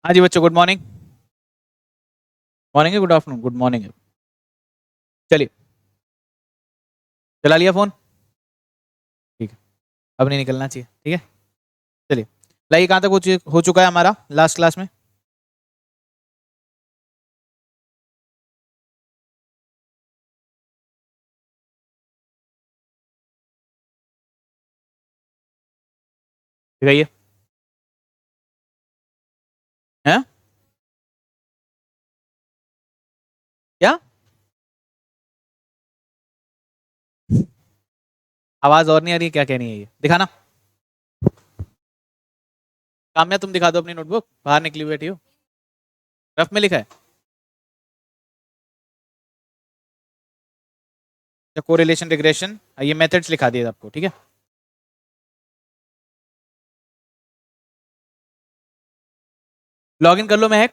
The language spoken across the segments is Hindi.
हाँ जी बच्चों, गुड मॉर्निंग। मॉर्निंग है, गुड आफ्टरनून, गुड मॉर्निंग है। चलिए, चला लिया फोन। ठीक है, अब नहीं निकलना चाहिए। ठीक है, चलिए। लाइए, कहाँ तक हो चुका है हमारा लास्ट क्लास में? दिखाइए। हैं? क्या? आवाज और नहीं आ रही है? क्या कह रही है ये? दिखाना। काम्या, तुम दिखा दो अपनी नोटबुक। बाहर निकली हुई बैठी हो। रफ में लिखा है या कोरिलेशन रिग्रेशन? ये मेथड्स लिखा दिए आपको। ठीक है, लॉग इन कर लो महक।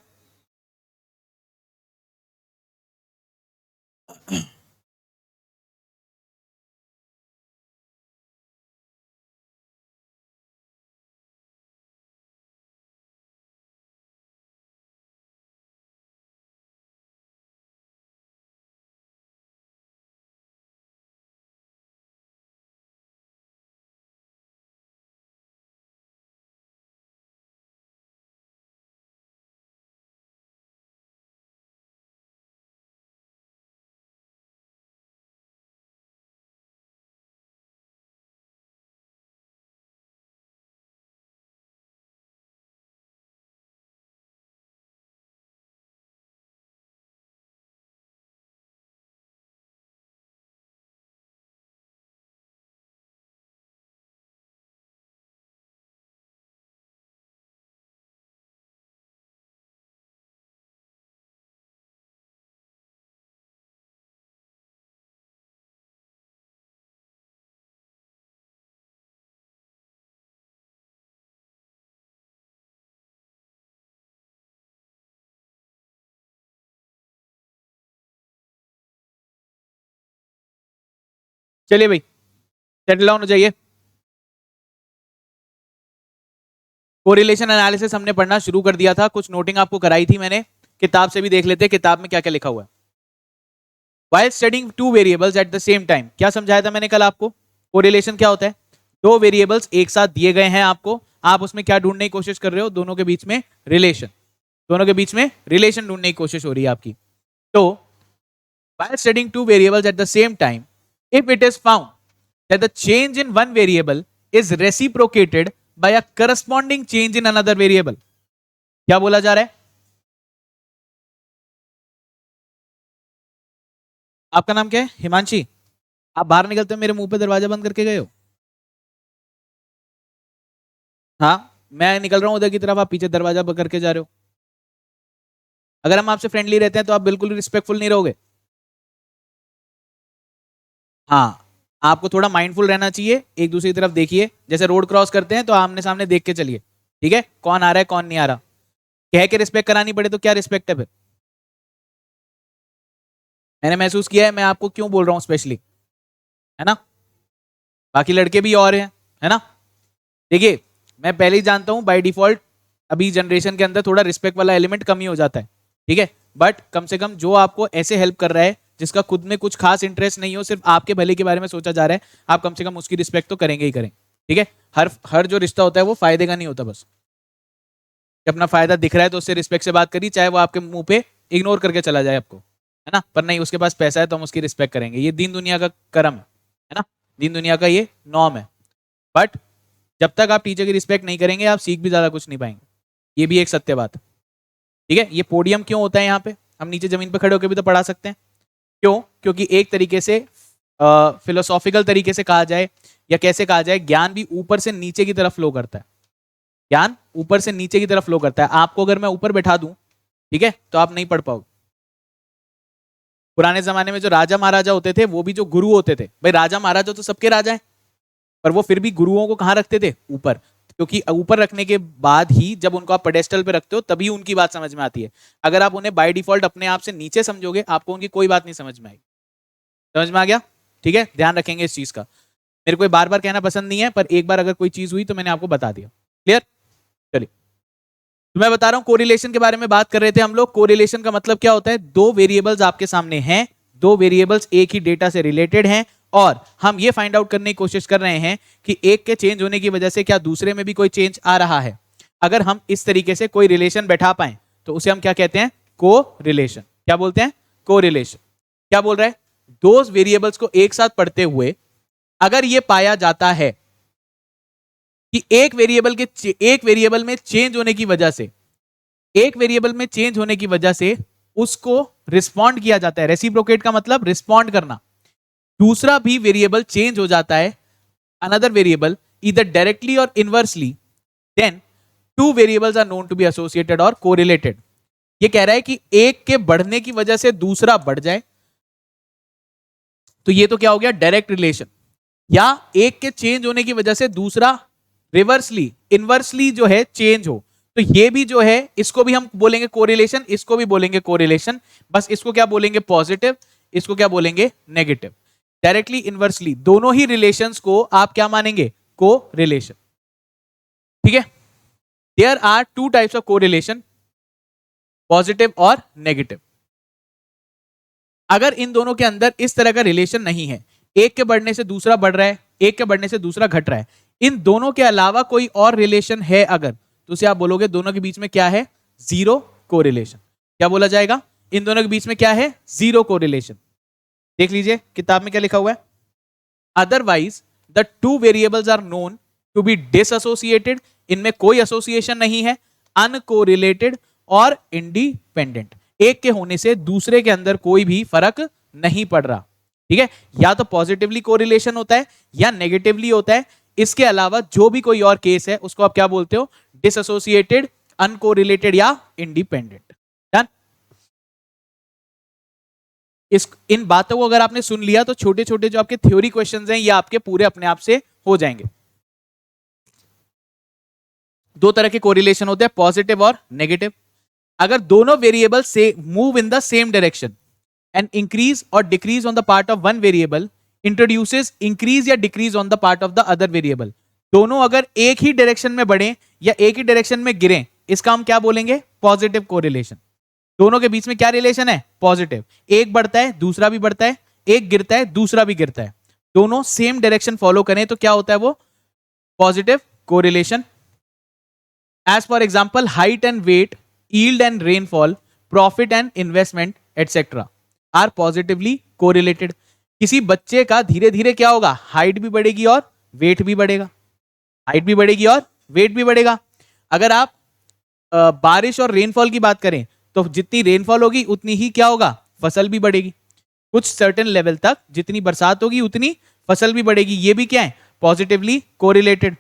चलिए भाई, सेटल डाउन हो जाइए। कोरिलेशन एनालिसिस हमने पढ़ना शुरू कर दिया था, कुछ नोटिंग आपको कराई थी मैंने। किताब से भी देख लेते हैं किताब में क्या क्या लिखा हुआ है। While studying two variables at the same time, क्या समझाया था मैंने कल आपको? कोरिलेशन क्या होता है? दो वेरिएबल्स एक साथ दिए गए हैं आपको, आप उसमें क्या ढूंढने की कोशिश कर रहे हो? दोनों के बीच में रिलेशन। दोनों के बीच में रिलेशन ढूंढने की कोशिश हो रही है आपकी। तो while studying two variables at the same time, if it is found that the change in one variable is reciprocated by a corresponding change in another variable, क्या बोला जा रहा है? आपका नाम क्या है? हिमांशी। आप बाहर निकलते हो मेरे मुंह पे दरवाजा बंद करके गए हो। हाँ, मैं निकल रहा हूं उधर की तरफ, आप पीछे दरवाजा बंद करके जा रहे हो। अगर हम आपसे फ्रेंडली रहते हैं तो आप बिल्कुल रिस्पेक्टफुल नहीं रहोगे। हाँ, आपको थोड़ा माइंडफुल रहना चाहिए। एक दूसरी तरफ देखिए, जैसे रोड क्रॉस करते हैं तो आमने सामने देख के चलिए। ठीक है, कौन आ रहा है कौन नहीं आ रहा। कह के रिस्पेक्ट करानी पड़े तो क्या रिस्पेक्ट है फिर? मैंने महसूस किया है मैं आपको क्यों बोल रहा हूं स्पेशली, है ना। बाकी लड़के भी और हैं, है ना। देखिए, मैं पहले ही जानता हूं बाय डिफॉल्ट अभी जनरेशन के अंदर थोड़ा रिस्पेक्ट वाला एलिमेंट कम ही हो जाता है। ठीक है, बट कम से कम जो आपको ऐसे हेल्प कर रहा है, जिसका खुद में कुछ खास इंटरेस्ट नहीं हो, सिर्फ आपके भले के बारे में सोचा जा रहा है, आप कम से कम उसकी रिस्पेक्ट तो करेंगे ही करेंगे। ठीक है, हर हर जो रिश्ता होता है वो फायदे का नहीं होता बस। कि अपना फायदा दिख रहा है तो उससे रिस्पेक्ट से बात करिए, चाहे वो आपके मुंह पे इग्नोर करके चला जाए आपको, है ना। पर नहीं, उसके पास पैसा है तो हम उसकी रिस्पेक्ट करेंगे। ये दीन दुनिया का कर्म है ना। दीन दुनिया का ये नॉर्म है। बट जब तक आप टीचर की रिस्पेक्ट नहीं करेंगे, आप सीख भी ज्यादा कुछ नहीं पाएंगे। ये भी एक सत्य बात है। ठीक है, ये पोडियम क्यों होता है यहाँ पे? हम नीचे जमीन पे खड़े होकर भी तो पढ़ा सकते हैं। क्यों? क्योंकि एक तरीके से फिलोसॉफिकल तरीके से कहा जाए या कैसे कहा जाए, ज्ञान भी ऊपर से नीचे की तरफ फ्लो करता है। ज्ञान ऊपर से नीचे की तरफ फ्लो करता है। आपको अगर मैं ऊपर बैठा दूं, ठीक है, तो आप नहीं पढ़ पाओगे। पुराने जमाने में जो राजा महाराजा होते थे, वो भी जो गुरु होते थे, भाई राजा महाराजा तो सबके राजा हैं, पर वो फिर भी गुरुओं को कहां रखते थे? ऊपर। क्योंकि ऊपर रखने के बाद ही जब उनको आप पेडेस्टल पे रखते हो तभी उनकी बात समझ में आती है। अगर आप उन्हें बाय डिफॉल्ट अपने आप से नीचे समझोगे, आपको उनकी कोई बात नहीं समझ में आएगी। समझ में आ गया? ठीक है, ध्यान रखेंगे इस चीज का। मेरे को बार बार कहना पसंद नहीं है, पर एक बार अगर कोई चीज हुई तो मैंने आपको बता दिया। क्लियर? चलिए, तो मैं बता रहा हूं कोरिलेशन के बारे में बात कर रहे थे हम लोग। कोरिलेशन का मतलब क्या होता है, दो वेरिएबल्स आपके सामने हैं, दो वेरिएबल्स एक ही डेटा से रिलेटेड हैं और हम ये फाइंड आउट करने की कोशिश कर रहे हैं कि एक के चेंज होने की वजह से क्या दूसरे में भी कोई चेंज आ रहा है। अगर हम इस तरीके से कोई रिलेशन बैठा पाए तो उसे हम क्या कहते हैं, को रिलेशन। क्या बोलते हैं, को रिलेशन। क्या बोल रहा है, दो वेरिएबल्स को एक साथ पढ़ते हुए अगर ये पाया जाता है कि एक वेरिएबल में चेंज होने की वजह से, एक वेरिएबल में चेंज होने की वजह से उसको रिस्पॉन्ड किया जाता है। रेसिप्रोकेट का मतलब रिस्पॉन्ड करना। दूसरा भी वेरिएबल चेंज हो जाता है, अनदर वेरिएबल, ईदर डायरेक्टली और inversely, then two variables are known to be associated और कोरिलेटेड। ये कह रहा है कि एक के बढ़ने की वजह से दूसरा बढ़ जाए तो ये तो क्या हो गया, डायरेक्ट रिलेशन। या एक के चेंज होने की वजह से दूसरा रिवर्सली, इनवर्सली जो है चेंज हो, तो ये भी जो है इसको भी हम बोलेंगे कोरिलेशन, इसको भी बोलेंगे कोरिलेशन। बस इसको क्या बोलेंगे, पॉजिटिव, इसको क्या बोलेंगे, नेगेटिव। डायरेक्टली, इनवर्सली दोनों ही रिलेशंस को आप क्या मानेंगे, को रिलेशन। ठीक है, there are two types of correlation, positive और नेगेटिव। अगर इन दोनों के अंदर इस तरह का रिलेशन नहीं है, एक के बढ़ने से दूसरा बढ़ रहा है, एक के बढ़ने से दूसरा घट रहा है, इन दोनों के अलावा कोई और रिलेशन है अगर, तो उसे आप बोलोगे दोनों के बीच में क्या है, जीरो कोरिलेशन। क्या बोला जाएगा, इन दोनों के बीच में क्या है, जीरो कोरिलेशन। देख लीजिए किताब में क्या लिखा हुआ है, otherwise the two variables are known to be dissociated, इनमें कोई एसोसिएशन नहीं है, अनकोरिलेटेड और इंडिपेंडेंट। एक के होने से दूसरे के अंदर कोई भी फर्क नहीं पड़ रहा। ठीक है, या तो पॉजिटिवली कोरिलेशन होता है या नेगेटिवली होता है। इसके अलावा जो भी कोई और केस है उसको आप क्या बोलते हो, डिसएसोसिएटेड, अनकोरिलेटेड या इंडिपेंडेंट। डन। इन बातों को अगर आपने सुन लिया तो छोटे छोटे जो आपके थ्योरी क्वेश्चंस हैं ये आपके पूरे अपने आप से हो जाएंगे। दो तरह के कोरिलेशन होते हैं, पॉजिटिव और नेगेटिव। अगर दोनों वेरिएबल से move in the same direction and increase और decrease on the part of one variable introduces increase या decrease on the part of the other variable, दोनों अगर एक ही डायरेक्शन में बढ़े या एक ही डायरेक्शन में गिरे, इसका हम क्या बोलेंगे, पॉजिटिव कोरिलेशन। दोनों के बीच में क्या रिलेशन है, पॉजिटिव। एक बढ़ता है दूसरा भी बढ़ता है, एक गिरता है दूसरा भी गिरता है, दोनों सेम डायरेक्शन फॉलो करें तो क्या होता है, वो positive correlation. As for example height and weight, yield and rainfall, profit and investment etc. are positively correlated. किसी बच्चे का धीरे धीरे क्या होगा, हाइट भी बढ़ेगी और वेट भी बढ़ेगा, हाइट भी बढ़ेगी और वेट भी बढ़ेगा। अगर आप बारिश और रेनफॉल की बात करें तो जितनी रेनफॉल होगी उतनी ही क्या होगा, फसल भी बढ़ेगी। कुछ सर्टेन लेवल तक जितनी बरसात होगी उतनी फसल भी बढ़ेगी। ये भी क्या है, पॉजिटिवली कोरिलेटेड।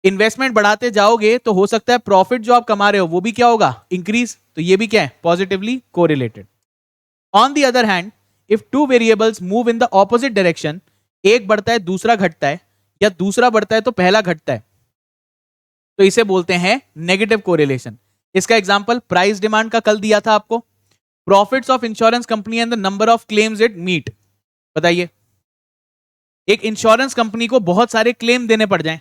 इन्वेस्टमेंट बढ़ाते जाओगे तो हो सकता है प्रॉफिट जो आप कमा रहे हो वो भी क्या होगा, इंक्रीज, तो ये भी क्या है, positively correlated. On the other hand if two variables move in the opposite direction, एक बढ़ता है दूसरा घटता है या दूसरा बढ़ता है तो पहला घटता है, तो इसे बोलते हैं नेगेटिव कोरिलेशन। इसका एग्जांपल प्राइस डिमांड का कल दिया था आपको, profits of insurance company and the number of claims it meet. बताइए, एक इंश्योरेंस कंपनी को बहुत सारे क्लेम देने पड़ जाएं,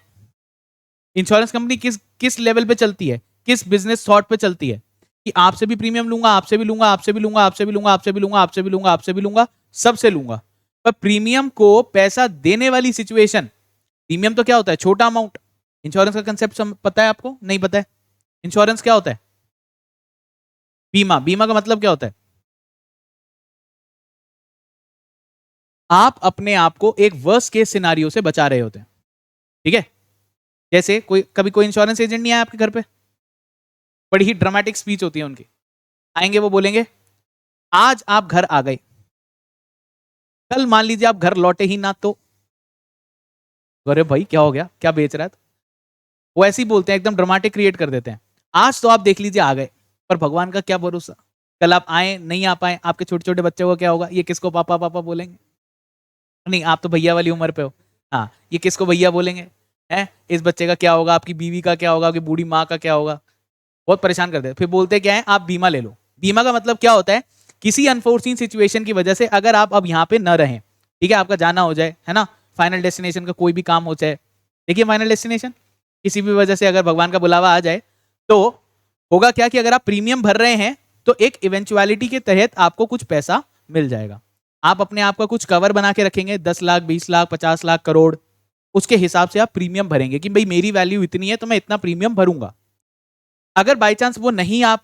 इंश्योरेंस कंपनी किस लेवल पे चलती है, किस बिजनेस थॉट पे चलती है कि आपसे भी प्रीमियम लूंगा, आपसे भी लूंगा, आपसे भी लूंगा, आपसे भी लूंगा, आपसे भी लूंगा, आपसे भी लूंगा, आपसे भी लूंगा, सबसे लूंगा। पर प्रीमियम को पैसा देने वाली सिचुएशन, प्रीमियम तो क्या होता है, छोटा अमाउंट। इंश्योरेंस का कंसेप्ट पता है आपको, नहीं पता है? इंश्योरेंस क्या होता है, बीमा। बीमा का मतलब क्या होता है, आप अपने आप को एक वर्स्ट केस सिनारियो से बचा रहे होते हैं। ठीक है, जैसे कभी कोई इंश्योरेंस एजेंट नहीं आया आपके घर पे, बड़ी ही ड्रामेटिक स्पीच होती है उनकी, आएंगे वो बोलेंगे आज आप घर आ गए, कल मान लीजिए आप घर लौटे ही ना तो, अरे भाई क्या हो गया, क्या बेच रहा है, वो ऐसे ही बोलते हैं, एकदम ड्रामेटिक क्रिएट कर देते हैं। आज तो आप देख लीजिए आ गए, पर भगवान का क्या भरोसा, कल आप आए नहीं आ पाए, आपके छोटे छोटे बच्चे को क्या होगा, ये किसको पापा पापा बोलेंगे, नहीं आप तो भैया वाली उम्र पे हो, हाँ ये किसको भैया बोलेंगे, है इस बच्चे का क्या होगा, आपकी बीवी का क्या होगा, आपकी बूढ़ी माँ का क्या होगा, बहुत परेशान करते हैं। फिर बोलते क्या है, आप बीमा ले लो। बीमा का मतलब क्या होता है, किसी अनफोर्सीन सिचुएशन की वजह से अगर आप अब यहाँ पे न रहें, ठीक है, आपका जाना हो जाए, है ना, फाइनल डेस्टिनेशन का कोई भी काम हो जाए, देखिए फाइनल डेस्टिनेशन, किसी भी वजह से अगर भगवान का बुलावा आ जाए तो होगा क्या कि अगर आप प्रीमियम भर रहे हैं तो एक इवेंचुअलिटी के तहत आपको कुछ पैसा मिल जाएगा। आप अपने आप का कुछ कवर बना के रखेंगे, 10 लाख, 20 लाख, 50 लाख, करोड़, उसके हिसाब से आप प्रीमियम भरेंगे कि भाई मेरी वैल्यू इतनी है तो मैं इतना प्रीमियम भरूंगा। अगर बाई चांस वो नहीं, आप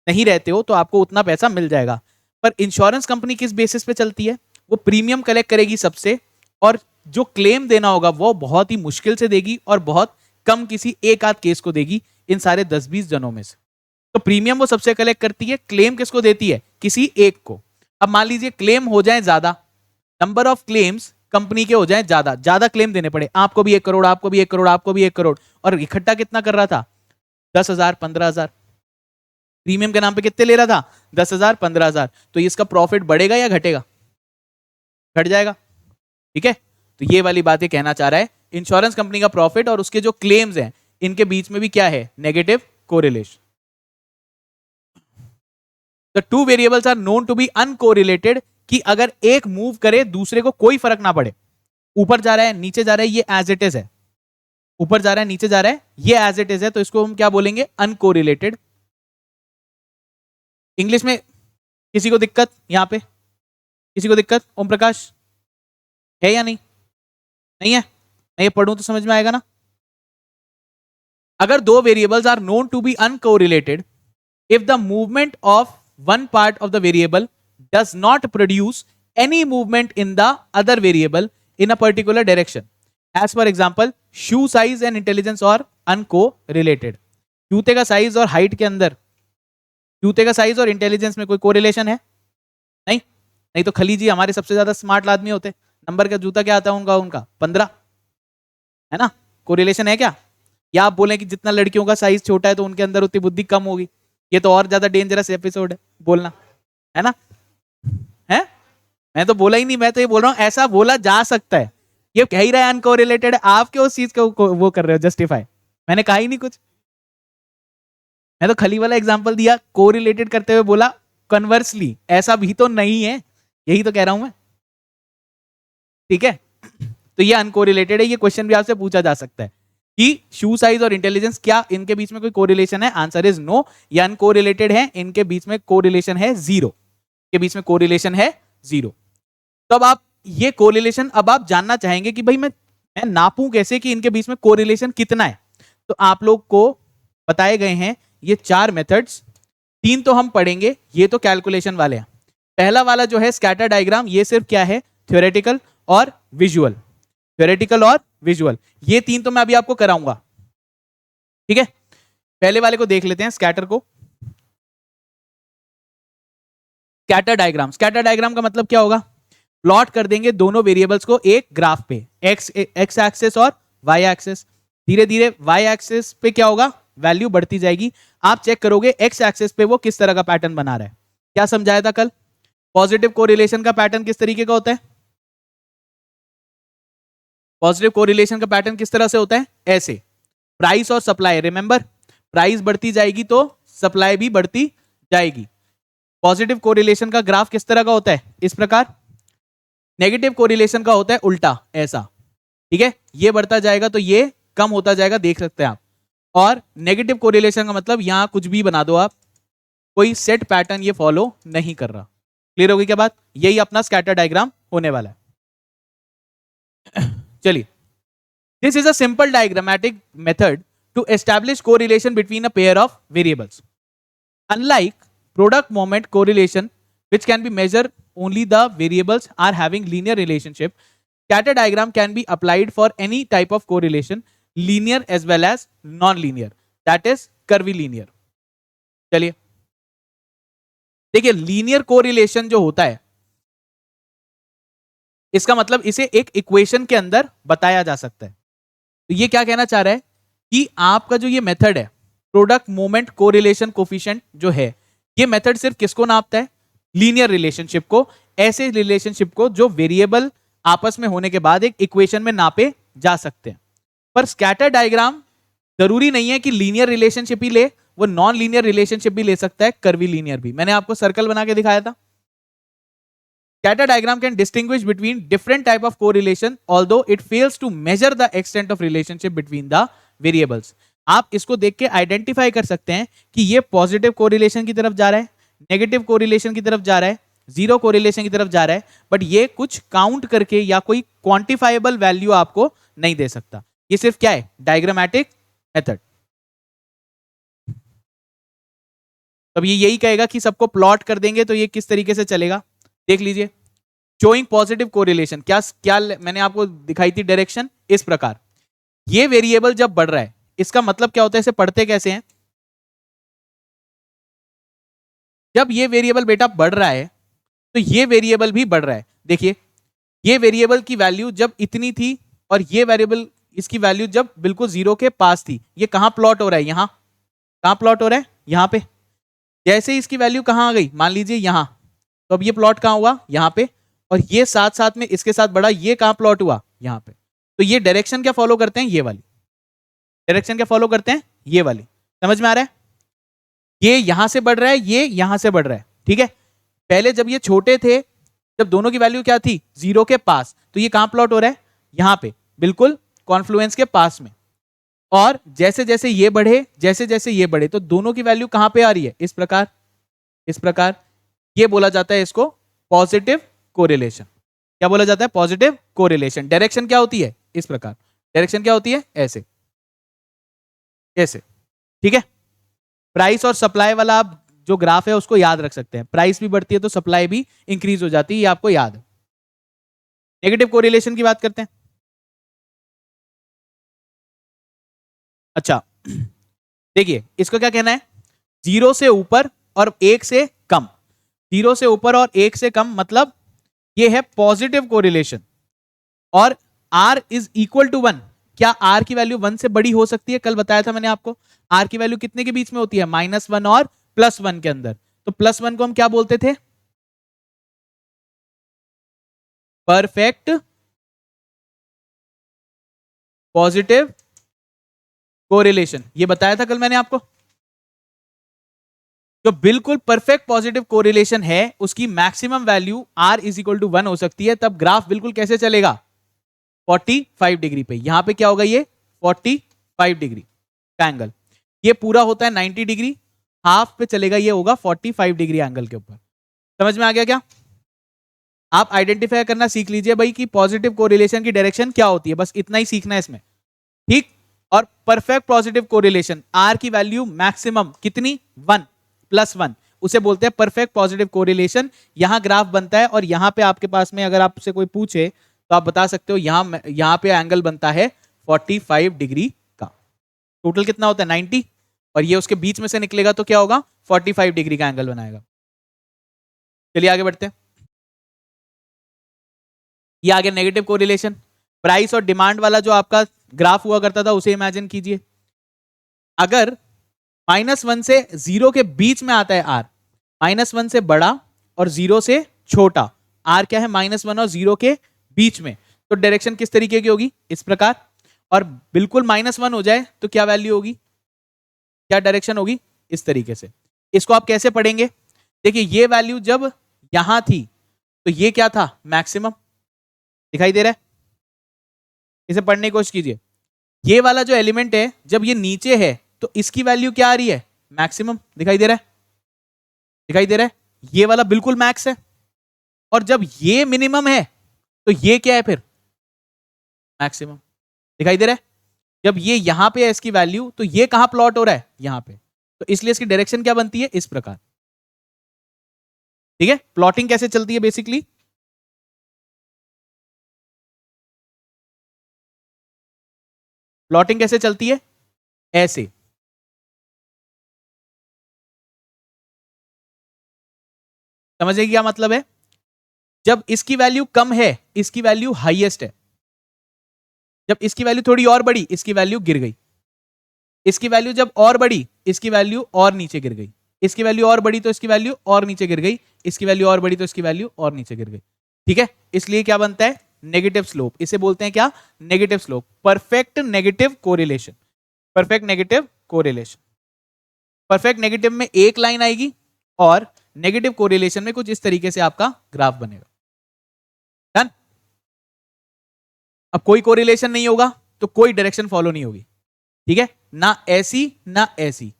नहीं रहते हो तो आपको उतना पैसा मिल जाएगा। पर इंश्योरेंस कंपनी किस बेसिस पे चलती है? वो प्रीमियम कलेक्ट करेगी सबसे, और जो क्लेम देना होगा वो बहुत ही मुश्किल से देगी और बहुत कम किसी एक आध केस को देगी इन सारे 10-20 जनों में से। तो प्रीमियम वो सबसे कलेक्ट करती है, क्लेम किसको देती है? किसी एक को। अब मान लीजिए क्लेम हो जाए ज्यादा, नंबर ऑफ क्लेम्स कंपनी के हो जाए ज्यादा, ज्यादा क्लेम देने पड़े, आपको भी 1 करोड़, आपको भी 1 करोड़, आपको भी 1 करोड़, और इकट्ठा कितना कर रहा था? 10,000, 15,000। प्रीमियम के नाम पे कितने ले रहा था? 10,000, 15,000। तो इसका प्रॉफिट बढ़ेगा या घटेगा? घट जाएगा। ठीक है, तो ये वाली बातें कहना चाह रहा है। इंश्योरेंस कंपनी का प्रॉफिट और उसके जो क्लेम्स हैं इनके बीच में भी क्या है? Negative correlation. The two variables are known to be uncorrelated, कि अगर एक मूव करे दूसरे को कोई फर्क ना पड़े, ऊपर जा रहा है नीचे जा रहा है ये एज इट इज है, ऊपर जा रहा है नीचे जा रहा है ये एज इट इज है, तो इसको हम क्या बोलेंगे? अनकोरिलेटेड। इंग्लिश में किसी को दिक्कत? यहां पे किसी को दिक्कत? ओम प्रकाश है या नहीं? नहीं है? मैं ये पढ़ूं तो समझ में आएगा ना? अगर दो variables are known to be uncorrelated, if the movement of one part of the variable does not produce any movement in the other variable in a particular direction, as for example shoe size and intelligence और अनकोरिलेटेड। जूते का साइज और हाइट के अंदर, जूते का साइज और इंटेलिजेंस में कोई कोरिलेशन है? नहीं। नहीं तो खली जी हमारे सबसे ज्यादा स्मार्ट आदमी होते, नंबर का जूता क्या आता है उनका? उनका 15 है ना? कोरिलेशन है क्या? या आप बोलें कि जितना लड़कियों का साइज छोटा है तो उनके अंदर उतनी बुद्धि कम होगी? ये तो और ज्यादा डेंजरस एपिसोड है बोलना, है ना? है? मैं तो बोला ही नहीं, मैं तो ये बोल रहा हूं ऐसा बोला जा सकता है। ये कह ही रहा है अनकोरिलेटेड, आप क्यों उस चीज को वो कर रहे हो जस्टिफाई? मैंने कहा ही नहीं कुछ, मैं तो खली वाला एग्जांपल दिया, कोरिलेटेड करते हुए बोला कन्वर्सली, ऐसा भी तो नहीं है, यही तो कह रहा हूं मैं। ठीक है, तो ये अनकोरिलेटेड है। ये क्वेश्चन भी आपसे पूछा जा सकता है कि शू साइज और इंटेलिजेंस क्या इनके बीच में कोई कोरिलेशन है? आंसर इज नो, ये अनकोरिलेटेड है, इनके बीच में कोरिलेशन है जीरो, के बीच में कोरिलेशन है जीरो। तो अब आप ये कोरिलेशन अब आप जानना चाहेंगे कि भाई मैं नापूं कैसे कि इनके बीच में कोरिलेशन कितना है? तो आप लोग को बताए गए हैं ये 4 मेथड्स, 3 तो हम पढ़ेंगे, ये तो कैलकुलेशन वाले हैं। पहला वाला जो है स्कैटर डायग्राम, ये सिर्फ क्या है? थ्योरेटिकल और विजुअल, थ्योरेटिकल और विजुअल, ये 3 तो मैं अभी आपको कराऊंगा। ठीक है, पहले वाले को देख लेते हैं, स्कैटर को। स्कैटर डायग्राम, स्कैटर डायग्राम का मतलब क्या होगा? प्लॉट कर देंगे दोनों वेरिएबल्स को एक ग्राफ पे, एक्स एक्सिस और वाई एक्सिस। धीरे धीरे वाई एक्सिस पे क्या होगा? वैल्यू बढ़ती जाएगी। आप चेक करोगे एक्स एक्सिस पे वो किस तरह का पैटर्न बना रहा है। क्या समझाया था कल? पॉजिटिव कोरिलेशन का पैटर्न किस तरीके का होता है? पॉजिटिव कोरिलेशन का पैटर्न किस तरह से होता है? ऐसे, प्राइस और सप्लाई, रिमेंबर, प्राइस बढ़ती जाएगी तो सप्लाई भी बढ़ती जाएगी। पॉजिटिव कोरिलेशन का ग्राफ किस तरह का होता है? इस प्रकार। नेगेटिव कोरिलेशन का होता है उल्टा, ऐसा। ठीक है, ये बढ़ता जाएगा तो ये कम होता जाएगा, देख सकते हैं आप। और नेगेटिव कोरिलेशन का मतलब यहां कुछ भी बना दो आप, कोई सेट पैटर्न ये फॉलो नहीं कर रहा। क्लियर होगी क्या बात? यही अपना स्कैटर डायग्राम होने वाला है। चलिए, this is a simple diagrammatic method to establish correlation between a pair of variables. Unlike product moment correlation which can be measured only the variables are having linear relationship, scatter diagram can be applied for any type of correlation, linear as well as non-linear, that is curvilinear। चलिए देखिए, लीनियर कोरिलेशन जो होता है इसका मतलब इसे एक इक्वेशन के अंदर बताया जा सकता है। तो ये क्या कहना चाह रहा है कि आपका जो ये मेथड है, प्रोडक्ट मोमेंट कोरिलेशन कोफिशिएंट जो है, ये मेथड सिर्फ किसको नापता है? लीनियर रिलेशनशिप को, ऐसे रिलेशनशिप को जो वेरिएबल आपस में होने के बाद एक इक्वेशन में नापे जा सकते हैं। पर स्कैटर डायग्राम जरूरी नहीं है कि लीनियर रिलेशनशिप ही ले, वो नॉन लीनियर रिलेशनशिप भी ले सकता है, कर्वी लीनियर भी। मैंने आपको सर्कल बना के दिखाया था। Scatter diagram can distinguish between different type of correlation, although it fails to measure the extent of relationship between the variables। आप इसको देख के आइडेंटिफाई कर सकते हैं कि ये पॉजिटिव कोरिलेशन की तरफ जा रहा है, नेगेटिव कोरिलेशन की तरफ जा रहा है, जीरो कोरिलेशन की तरफ जा रहा है, बट ये कुछ काउंट करके या कोई क्वांटिफाइबल वैल्यू आपको नहीं दे सकता। ये सिर्फ क्या है, डायग्रामेटिक मेथड। तब ये यही कहेगा कि सबको प्लॉट कर देंगे तो ये किस तरीके से चलेगा, देख लीजिए। शोइंग पॉजिटिव कोरिलेशन, क्या क्या मैंने आपको दिखाई थी डायरेक्शन इस प्रकार। ये वेरिएबल जब बढ़ रहा है, इसका मतलब क्या होता है, इसे पढ़ते कैसे हैं, जब ये वेरिएबल बेटा बढ़ रहा है तो ये वेरिएबल भी बढ़ रहा है। देखिए ये वेरिएबल की वैल्यू जब इतनी थी और ये वेरिएबल इसकी वैल्यू जब बिल्कुल जीरो के पास थी, ये कहां प्लॉट हो रहा है, यहां। कहां प्लॉट हो रहा है, यहां पे। जैसे ही इसकी वैल्यू कहां आ गई, मान लीजिए यहां, तो अब ये प्लॉट कहां हुआ, यहां पे। और ये साथ साथ में इसके साथ बढ़ा, ये कहां प्लॉट हुआ, यहां पे। तो ये डायरेक्शन क्या फॉलो करते हैं, ये वाली डायरेक्शन क्या फॉलो करते हैं, ये वाली। समझ में आ रहा है, ये यहां से बढ़ रहा है, ये यहां से बढ़ रहा है, ठीक है। पहले जब ये छोटे थे, जब दोनों की वैल्यू क्या थी, जीरो के पास, तो ये कहां प्लॉट हो रहा है, यहां पे, बिल्कुल कॉन्फ्लुएंस के पास में। और जैसे जैसे ये बढ़े, जैसे जैसे ये बढ़े, तो दोनों की वैल्यू कहां पे आ रही है, इस प्रकार, इस प्रकार। ये बोला जाता है इसको पॉजिटिव कोरिलेशन। क्या बोला जाता है, पॉजिटिव कोरिलेशन। डायरेक्शन क्या होती है, इस प्रकार। डायरेक्शन क्या होती है, ऐसे ऐसे, ठीक है। प्राइस और सप्लाई वाला आप जो ग्राफ है उसको याद रख सकते हैं, प्राइस भी बढ़ती है तो सप्लाई भी इंक्रीज हो जाती है, ये आपको याद है। नेगेटिव कोरिलेशन की बात करते हैं। अच्छा देखिए इसको क्या कहना है, जीरो से ऊपर और एक से कम। जीरो से ऊपर और एक से कम मतलब ये है पॉजिटिव कोरिलेशन। और r इज इक्वल टू 1, क्या r की वैल्यू 1 से बड़ी हो सकती है, कल बताया था मैंने आपको। r की वैल्यू कितने के बीच में होती है, -1 और +1 के अंदर। तो +1 को हम क्या बोलते थे, परफेक्ट पॉजिटिव कोरिलेशन, ये बताया था कल मैंने आपको। जो बिल्कुल परफेक्ट पॉजिटिव कोरिलेशन है उसकी maximum value r is equal to 1 हो सकती है। तब ग्राफ बिल्कुल कैसे चलेगा, 45 डिग्री पे। यहां पे क्या होगा, ये 45 डिग्री का एंगल। ये पूरा होता है 90 डिग्री, हाफ पे चलेगा, ये होगा 45 डिग्री एंगल के ऊपर। समझ में आ गया क्या, आप आइडेंटिफाई करना सीख लीजिए भाई कि पॉजिटिव कोरिलेशन की डायरेक्शन क्या होती है, बस इतना ही सीखना है इसमें, ठीक। और परफेक्ट पॉजिटिव कोरिलेशन, आर की वैल्यू मैक्सिमम कितनी, 1 +1, उसे बोलते हैं परफेक्ट पॉजिटिव कोरिलेशन। यहां ग्राफ बनता है और यहां पे आपके पास में अगर आपसे कोई पूछे तो आप बता सकते हो यहां पे एंगल बनता है 45 डिग्री का। टोटल कितना होता है, 90, और ये उसके बीच में से निकलेगा तो क्या होगा, 45 डिग्री का एंगल बनाएगा। चलिए आगे बढ़ते हैं। ये आ गया नेगेटिव कोरिलेशन। प्राइस और डिमांड वाला जो आपका ग्राफ हुआ करता था उसे इमेजिन कीजिए। अगर -1 से 0 के बीच में आता है आर, -1 से बड़ा और 0 से छोटा, आर क्या है, -1 और 0 के बीच में, तो डायरेक्शन किस तरीके की होगी, इस प्रकार। और बिल्कुल -1 हो जाए तो क्या वैल्यू होगी, क्या डायरेक्शन होगी, इस तरीके से। इसको आप कैसे पढ़ेंगे, देखिए ये वैल्यू जब यहां थी तो ये क्या था, मैक्सिमम, दिखाई दे रहा है। इसे पढ़ने की कोशिश कीजिए। ये वाला जो एलिमेंट है जब ये नीचे है तो इसकी वैल्यू क्या आ रही है, मैक्सिमम, दिखाई दे रहा है, दिखाई दे रहा है। ये वाला बिल्कुल मैक्स है। और जब ये मिनिमम है तो ये क्या है फिर, मैक्सिमम, दिखाई दे रहा है। जब ये यहां पे है इसकी वैल्यू तो ये कहां प्लॉट हो रहा है, यहां पे। तो इसलिए इसकी डायरेक्शन क्या बनती है, इस प्रकार, ठीक है। प्लॉटिंग कैसे चलती है बेसिकली, प्लॉटिंग कैसे चलती है, ऐसे। समझिए क्या मतलब है, जब इसकी वैल्यू कम है इसकी वैल्यू हाईएस्ट है, जब इसकी वैल्यू थोड़ी और बढ़ी इसकी वैल्यू गिर गई, इसकी वैल्यू जब और बढ़ी इसकी वैल्यू और नीचे गिर गई, इसकी वैल्यू और बढ़ी तो इसकी वैल्यू और नीचे गिर गई, इसकी वैल्यू और बढ़ी तो इसकी वैल्यू और नीचे गिर गई, ठीक है। इसलिए क्या बनता है, नेगेटिव स्लोप। इसे बोलते हैं क्या, negative slope, perfect negative correlation, perfect negative correlation. Perfect negative में एक लाइन आएगी और नेगेटिव कोरिलेशन में कुछ इस तरीके से आपका ग्राफ बनेगा। डन। अब कोई कोरिलेशन नहीं होगा तो कोई डायरेक्शन फॉलो नहीं होगी, ठीक है, ना ऐसी ना ऐसी,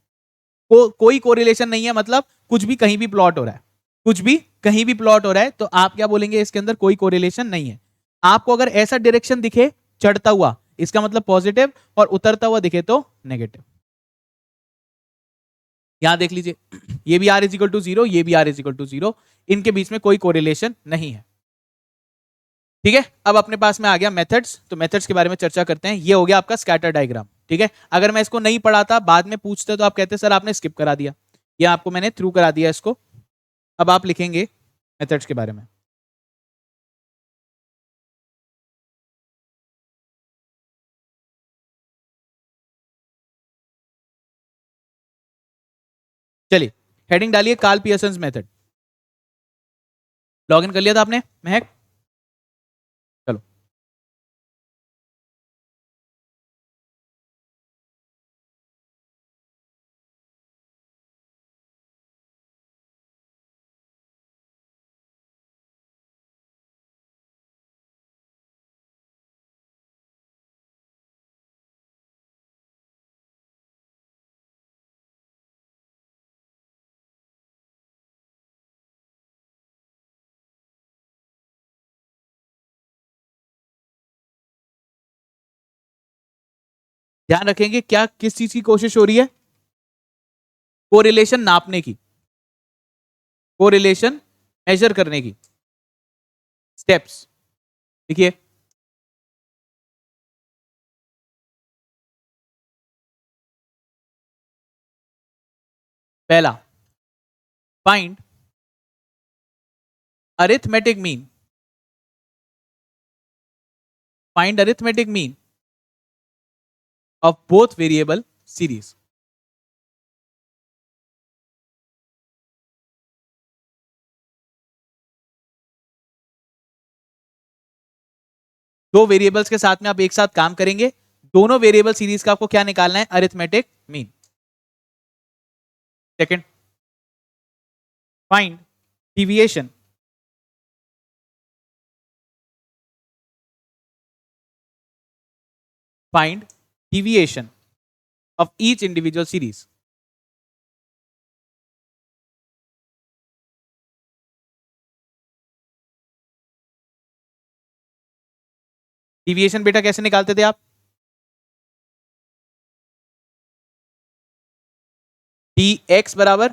कोई कोरिलेशन नहीं है, मतलब कुछ भी कहीं भी प्लॉट हो रहा है, कुछ भी कहीं भी प्लॉट हो रहा है, तो आप क्या बोलेंगे, इसके अंदर कोई कोरिलेशन नहीं है। आपको अगर ऐसा डायरेक्शन दिखे चढ़ता हुआ, इसका मतलब पॉजिटिव, और उतरता हुआ दिखे तो नेगेटिव। यहां देख लीजिए, ये भी R is equal to zero, ये भी R is equal to zero, इनके बीच में कोई कोरिलेशन नहीं है। ठीक है, अब अपने पास में आ गया मेथड्स, तो मेथड्स के बारे में चर्चा करते हैं। ये हो गया आपका स्कैटर डायग्राम। ठीक है, अगर मैं इसको नहीं पढ़ाता, बाद में पूछते तो आप कहते सर आपने स्किप करा दिया, या आपको मैंने थ्रू करा दिया इसको। अब आप लिखेंगे मेथड्स के बारे में। चलिए, हेडिंग डालिए कार्ल पियर्सन मेथड। लॉगिन कर लिया था आपने महक? चलो, ध्यान रखेंगे क्या किस चीज की कोशिश हो रही है, कोरिलेशन नापने की, कोरिलेशन मेजर करने की। स्टेप्स देखिए, पहला, find arithmetic mean, find arithmetic mean of both variable series. दो वेरिएबल्स के साथ में आप एक साथ काम करेंगे, दोनों वेरिएबल सीरीज का आपको क्या निकालना है, arithmetic mean. Second, find deviation find deviation of each individual series। Deviation बेटा कैसे निकालते थे आप, डी एक्स बराबर,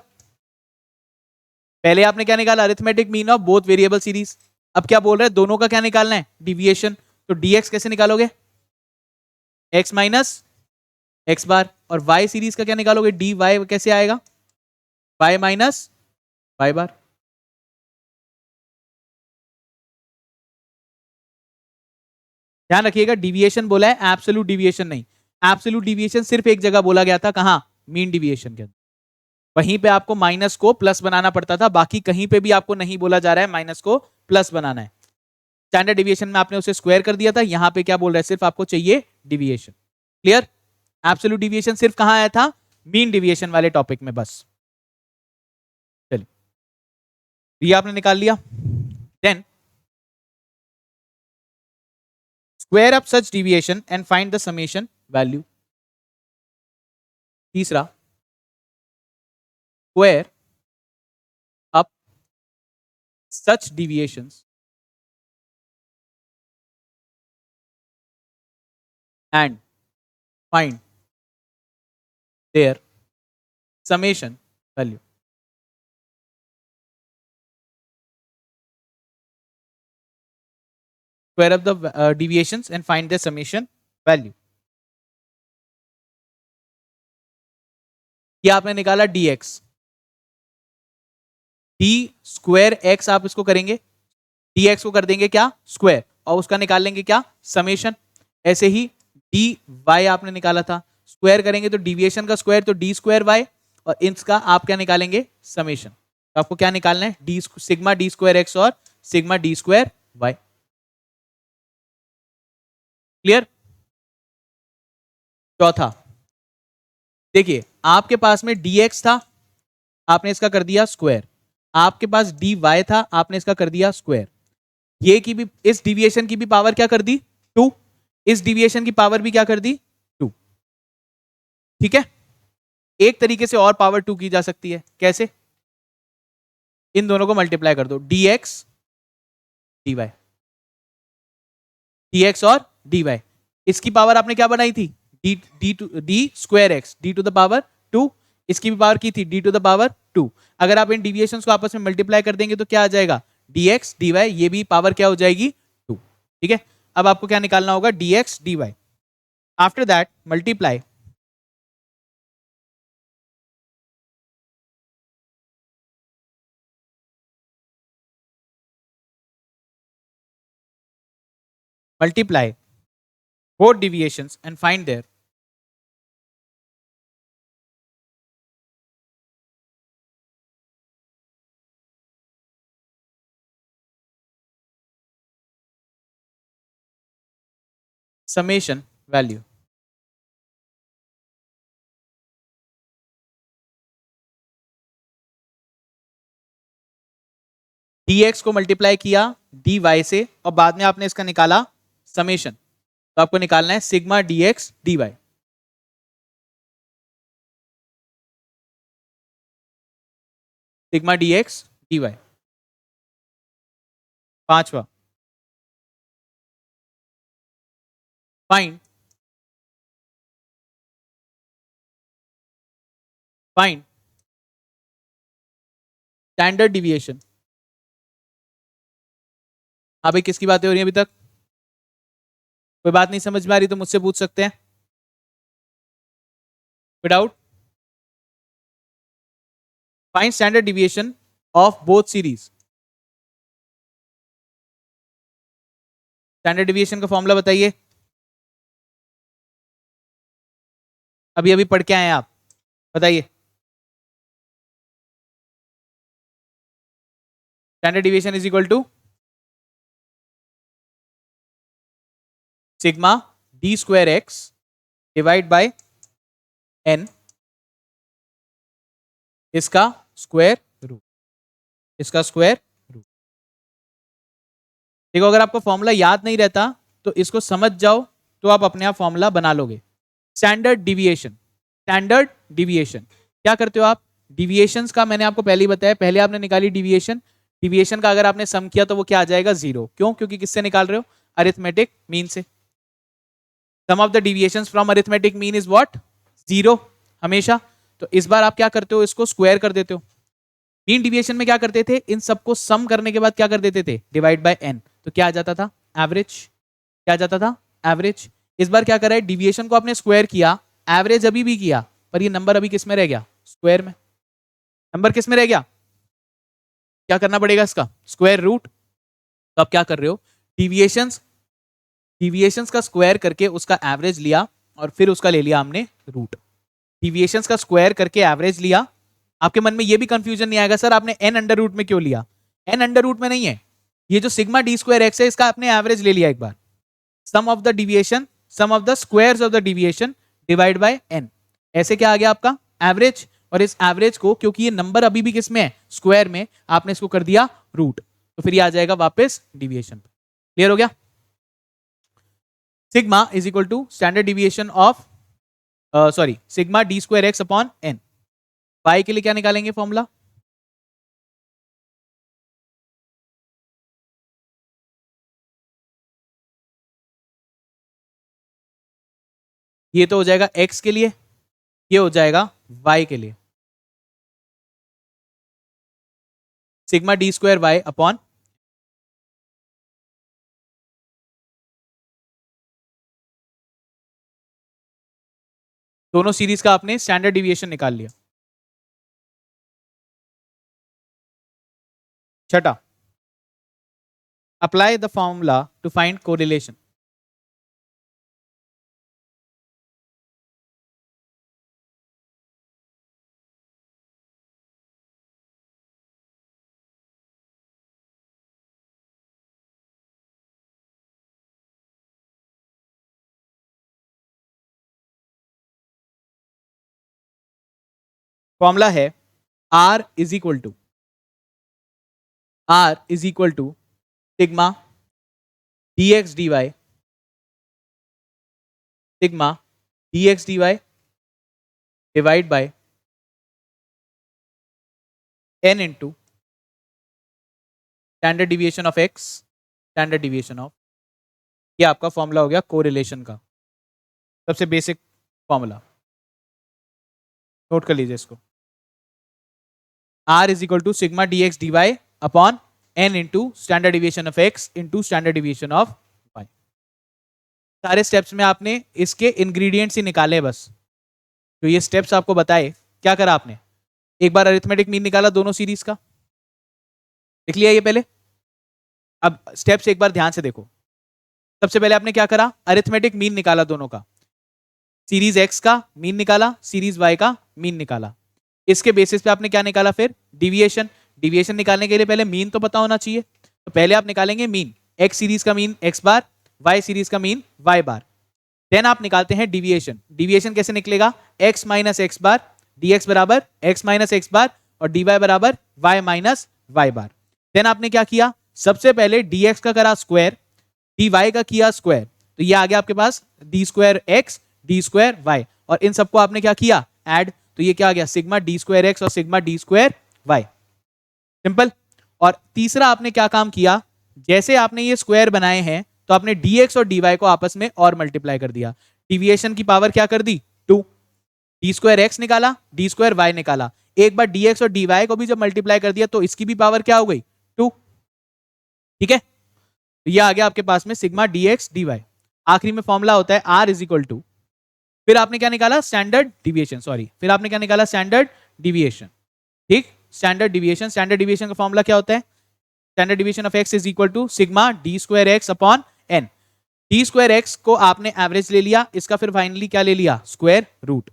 पहले आपने क्या निकाला, arithmetic mean of both variable series. अब क्या बोल रहे हैं, दोनों का क्या निकालना है, डिविएशन। तो dx कैसे निकालोगे, x माइनस एक्स बार, और y सीरीज का क्या निकालोगे, dy कैसे आएगा, y माइनस y बार। ध्यान रखिएगा, डिविएशन बोला है, एब्सोल्यूट डिविएशन नहीं। एब्सोल्यूट डिविएशन सिर्फ एक जगह बोला गया था, कहां, मीन डिविएशन के अंदर, वहीं पे आपको माइनस को प्लस बनाना पड़ता था, बाकी कहीं पे भी आपको नहीं बोला जा रहा है माइनस को प्लस बनाना है। स्टैंडर्ड डिविएशन में आपने उसे स्क्वायर कर दिया था, यहां पे क्या बोल रहा है, सिर्फ आपको चाहिए डिविएशन। क्लियर, एब्सोल्यूट डिविएशन सिर्फ कहां आया था, मीन डिविएशन वाले टॉपिक में बस। चलिए, ये आपने निकाल लिया। Then square up such deviation and find the summation value. तीसरा, square up such deviations and find their summation value। Square up the deviations and find their summation value। ये आपने निकाला dx, डी स्क्वायर एक्स आप इसको करेंगे, dx को कर देंगे क्या, स्क्वायर, और उसका निकाल लेंगे क्या, समेशन। ऐसे ही डी वाई आपने निकाला था, स्क्वायर करेंगे तो डिविएशन का स्क्वायर, तो डी स्क्वायर वाई, और इसका आप क्या निकालेंगे, समेशन। तो आपको क्या निकालना है, D sigma D square X और sigma D square Y. Clear. चौथा, देखिए आपके पास में dx था, आपने इसका कर दिया स्क्वायर, आपके पास dy था, आपने इसका कर दिया स्क्वायर। ये की भी, इस डिविएशन की भी पावर क्या कर दी, 2, इस डिविएशन की पावर भी क्या कर दी, 2। ठीक है, एक तरीके से और पावर 2 की जा सकती है, कैसे? इन दोनों को मल्टीप्लाई कर दो, dx dy, dx और dy। इसकी पावर आपने क्या बनाई थी? D square X, D to the power 2। इसकी भी पावर की थी डी टू द पावर 2। अगर आप इन डिविएशंस को आपस में मल्टीप्लाई कर देंगे तो क्या आ जाएगा? dx dy, ये भी पावर क्या हो जाएगी? 2। ठीक है, अब आपको क्या निकालना होगा? dx dy। After that multiply multiply both deviations and find their summation value। dx को मल्टीप्लाई किया dy से और बाद में आपने इसका निकाला समेशन, तो आपको निकालना है sigma dx dy। Sigma dx dy। पांचवा, फाइंड स्टैंडर्ड डिविएशन। हाँ भाई, किसकी बातें हो रही हैं अभी तक? कोई बात नहीं समझ में आ रही तो मुझसे पूछ सकते हैं without. Find standard deviation of both series. Standard deviation का फॉर्मूला बताइए, अभी अभी पढ़ के आए हैं आप, बताइए। Standard deviation is equal to sigma D square X divide by N, इसका स्क्वायर रूट, इसका स्क्वायर रूट। देखो, अगर आपको फॉर्मूला याद नहीं रहता तो इसको समझ जाओ तो आप अपने आप फॉर्मूला बना लोगे। स्टैंडर्ड डिविएशन, स्टैंडर्ड डिविएशन क्या करते हो आप? डिविएशंस का मैंने आपको पहले ही बताया, पहले आपने निकाली डिविएशन, डिविएशन का अगर आपने सम किया तो वो क्या आ जाएगा? 0। क्यों? क्योंकि किससे निकाल रहे हो? अरिथमेटिक मीन से। Sum of the deviations from arithmetic mean is what? 0 हमेशा। तो इस बार आप क्या करते हो? इसको स्क्वायर कर देते हो। मीन डिविएशन में क्या करते थे? इन सबको सम करने के बाद क्या कर देते थे? डिवाइड बाय एन, तो क्या आ जाता था? एवरेज। क्या आ जाता था? एवरेज। इस बार क्या करा है? डिविएशन को आपने स्क्वायर किया, एवरेज अभी भी किया, पर ये नंबर अभी किस में रह गया? स्क्वायर में। नंबर किस में रह गया? क्या करना पड़ेगा इसका? Square root. तो आप क्या कर रहे हो? डिविएशंस, डिविएशंस का स्क्वायर करके उसका एवरेज लिया और फिर उसका ले लिया हमने रूट। डिविएशंस का स्क्वायर करके एवरेज लिया। आपके मन में ये भी कंफ्यूजन नहीं आएगा सर आपने एन अंडर रूट में क्यों लिया? एन अंडर रूट में नहीं है, ये जो सिग्मा डी स्क्वायर एक्स है इसका आपने एवरेज ले लिया एक बार। Sum of the deviation, sum of the squares of the deviation divide by N, ऐसे क्या आ गया आपका? एवरेज। और इस एवरेज को, क्योंकि ये नंबर अभी भी किस में है? स्क्वायर में, आपने इसको कर दिया रूट, तो फिर ये आ जाएगा वापस डिविएशन। क्लियर हो गया? Sigma is equal to standard deviation of sorry sigma D square X upon N. पाई के लिए क्या निकालेंगे फॉर्मूला? ये तो हो जाएगा x के लिए, ये हो जाएगा y के लिए। Sigma D square Y upon दोनों सीरीज का आपने स्टैंडर्ड डिविएशन निकाल लिया। छठा, apply the formula to find correlation. Formula है r is equal to, r is equal to sigma dx dy, sigma dx dy divide by n into standard deviation of x, standard deviation of, ये आपका फॉर्मूला हो गया कोरिलेशन का, सबसे बेसिक फॉर्मूला, नोट कर लीजिए इसको। R is equal to sigma D X D Y upon n into standard deviation of x into standard deviation of y। सारे स्टेप्स में आपने इसके इंग्रेडिएंट्स ही निकाले, बस तो ये स्टेप्स आपको बताए, क्या करा आपने, एक बार अरिथमेटिक मीन निकाला दोनों सीरीज का, लिख लिया ये पहले। अब स्टेप्स एक बार ध्यान से देखो। सबसे पहले आपने क्या करा, अरिथमेटिक मीन निकाला दोनों का, सीरीज x का मीन निकाला, सीरीज y का मीन निकाला। इसके बेसिस पे आपने क्या निकाला फिर, डिविएशन। डिविएशन निकालने के लिए पहले मीन तो पता होना चाहिए, तो पहले आप निकालेंगे मीन, x सीरीज का मीन x बार, y सीरीज का मीन y बार। देन आप निकालते हैं डिविएशन। डिविएशन कैसे निकलेगा, x माइनस एक्स बार, dx बराबर x माइनस एक्स बार और dy बराबर y माइनस y बार। देन आपने क्या किया, सबसे पहले dx का करा स्क्वायर, dy का किया स्क्वायर, तो ये आ गया आपके पास d square x d square y, और इन सबको आपने क्या किया, ऐड, तो ये क्या आ गया, सिग्मा d स्क्वायर x और sigma d square y। Simple. और तीसरा आपने क्या काम किया, जैसे आपने ये स्क्वायर बनाए हैं तो आपने dx और dy को आपस में और मल्टीप्लाई कर दिया, डिविएशन की पावर क्या कर दी 2, d स्क्वायर x निकाला, d स्क्वायर y निकाला, एक बार dx और dy को भी जब मल्टीप्लाई कर दिया तो इसकी भी पावर क्या हो गई 2। ठीक है, तो ये आ गया आपके पास में सिग्मा dx dy। आखिरी में फॉर्मूला होता है r इज इक्वल टू, फिर आपने क्या निकाला स्टैंडर्ड डिविएशन, सॉरी फिर आपने क्या निकाला स्टैंडर्ड डिविएशन। ठीक, स्टैंडर्ड डिविएशन, स्टैंडर्ड डिविएशन का फॉर्मूला क्या होता है, standard deviation of x is equal to sigma D square X upon n। D square X को आपने एवरेज ले लिया, इसका फिर फाइनली क्या ले लिया, स्क्वायर रूट।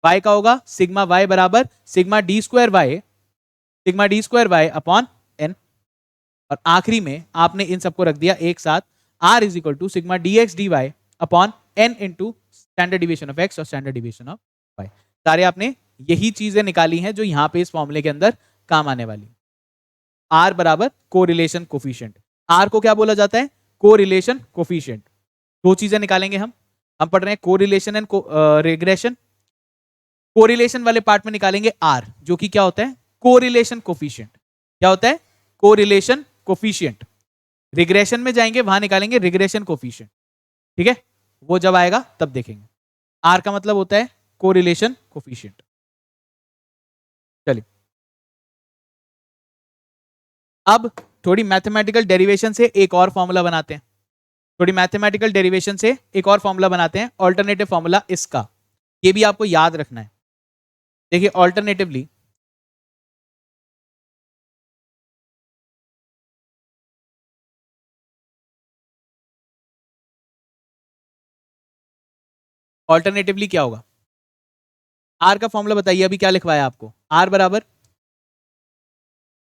y का होगा सिग्मा y बराबर sigma D square Y upon n। और आखिरी में आपने इन सबको रख दिया एक साथ, r is equal to sigma D X D Y upon n into standard deviation of x और स्टैंडर्ड डिविएशन ऑफ y। सारे आपने यही चीजें निकाली हैं जो यहां पे इस फॉर्मूले के अंदर काम आने वाली। r बराबर कोरिलेशन कोफिशिएंट, r को क्या बोला जाता है, कोरिलेशन कोफिशिएंट। दो चीजें निकालेंगे हम पढ़ रहे हैं कोरिलेशन एंड रिग्रेशन। कोरिलेशन वाले पार्ट में निकालेंगे r, जो कि क्या होता है, कोरिलेशन कोफिशिएंट। क्या होता है, कोरिलेशन कोफिशिएंट। रिग्रेशन में जाएंगे वहां निकालेंगे रिग्रेशन कोफिशिएंट। ठीक है, वो जब आएगा तब देखेंगे। r का मतलब होता है कोरिलेशन कोफिशिएंट। चलिए अब थोड़ी मैथमेटिकल डेरिवेशन से एक और फॉर्मूला बनाते हैं, थोड़ी मैथमेटिकल डेरिवेशन से एक और फॉर्मूला बनाते हैं, ऑल्टरनेटिव फॉर्मूला इसका, ये भी आपको याद रखना है। देखिए ऑल्टरनेटिवली क्या होगा, आर का फॉर्मूला बताइए, अभी क्या लिखवाया आपको, आर बराबर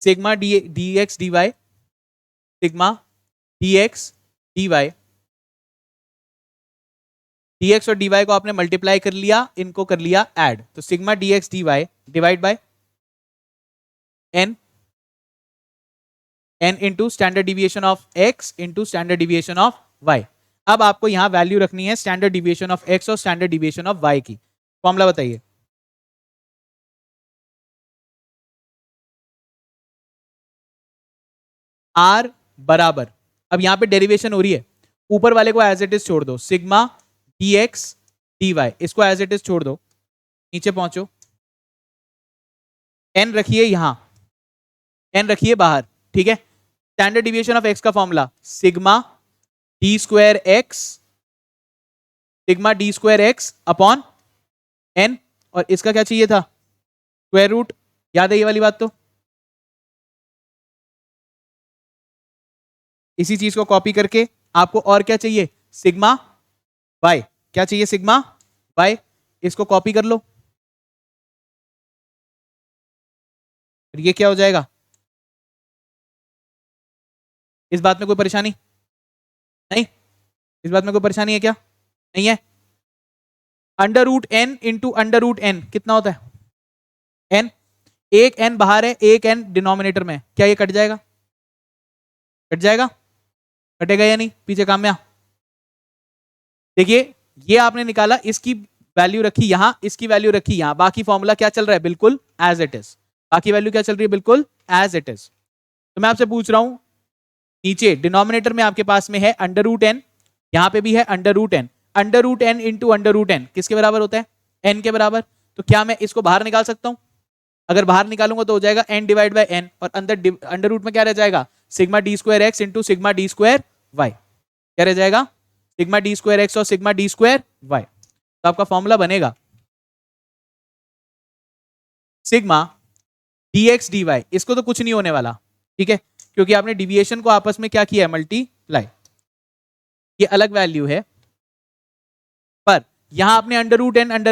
sigma D X D Y, sigma D X D Y, D X और डी वाई को आपने मल्टीप्लाई कर लिया, इनको कर लिया ऐड, तो sigma D X D Y divide by N, N into standard deviation of X into standard deviation of Y. अब आपको यहां वैल्यू रखनी है स्टैंडर्ड डिविएशन ऑफ एक्स और स्टैंडर्ड डिविएशन ऑफ वाई की। फॉर्मूला बताइए, आर बराबर, अब यहां पे डेरिवेशन हो रही है, ऊपर वाले को एज इट इज छोड़ दो, sigma D X D Y, इसको एज इट इज छोड़ दो, नीचे पहुंचो, एन रखिए यहां, एन रखिए बाहर। ठीक है, स्टैंडर्ड डिविएशन ऑफ एक्स का formula sigma D square X, sigma D square X upon N, और इसका क्या चाहिए था, स्क्वायर रूट। याद है ये वाली बात, तो इसी चीज को कॉपी करके आपको और क्या चाहिए, सिग्मा वाई, क्या चाहिए सिग्मा वाई, इसको कॉपी कर लो, ये क्या हो जाएगा, इस बात में कोई परेशानी नहीं, इस बात में कोई परेशानी है क्या, नहीं है। Under root N into under root N कितना होता है, एन, एक एन बाहर है, एक एन डिनोमिनेटर में, क्या ये कट जाएगा, कट जाएगा, कटेगा या नहीं, पीछे काम में आ। देखिए ये आपने निकाला, इसकी वैल्यू रखी यहां, इसकी वैल्यू रखी यहां, बाकी फॉर्मूला क्या चल रहा है, बिल्कुल एज इट इज, बाकी वैल्यू क्या चल रही है, बिल्कुल एज इट इज। तो मैं आपसे पूछ रहा हूं, नीचे डिनोमिनेटर में आपके पास में है अंडर रूट एन, यहां पे भी है under root N, under root N into under root N किसके बराबर होता है, एन के बराबर। तो क्या मैं इसको बाहर निकाल सकता हूं, अगर बाहर निकालूंगा तो हो जाएगा एन डिवाइड बाई एन, और अंदर अंडर रूट में क्या रह जाएगा, sigma D square X into sigma D square Y, क्या रह जाएगा, सिग्मा डी स्क्वायर एक्स और सिग्मा डी स्क्वायर वाई। तो आपका फॉर्मूला बनेगा sigma D X D Y, इसको तो कुछ नहीं होने वाला, ठीक है, क्योंकि आपने डिविएशन को आपस में क्या किया है, मल्टीप्लाई, ये अलग वैल्यू है, पर यहां आपने अंडर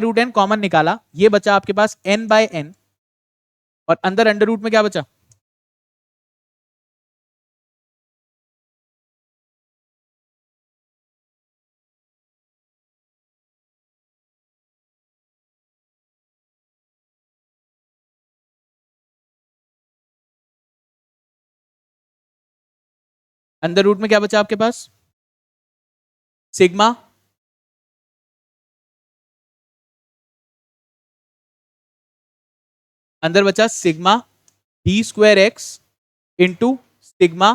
रूट एन कॉमन निकाला, ये बचा आपके पास एन बाय एन, और अंदर अंडर रूट में क्या बचा, अंडर रूट में क्या बचा आपके पास, सिग्मा अंदर बचा sigma D square X into sigma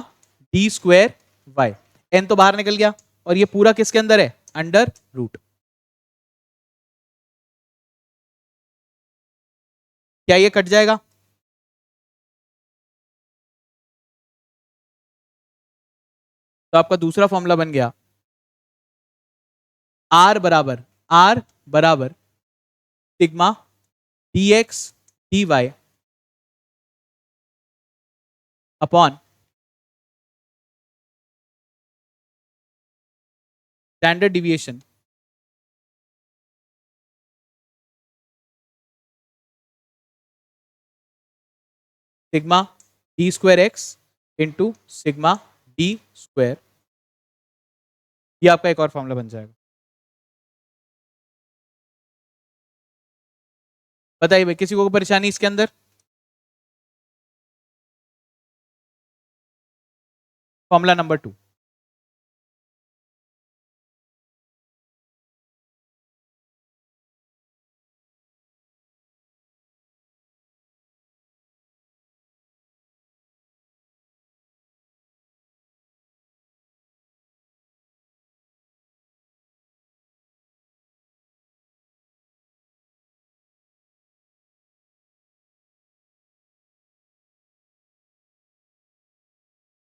D square Y, N तो बाहर निकल गया, और ये पूरा किसके अंदर है, अंडर रूट। क्या ये कट जाएगा, तो आपका दूसरा फॉर्मूला बन गया आर बराबर sigma D X D Y upon standard deviation sigma D square X into sigma D square, ये आपका एक और फॉर्मूला बन जाएगा। बताइए भाई, किसी को परेशानी इसके अंदर, फॉर्मूला नंबर 2,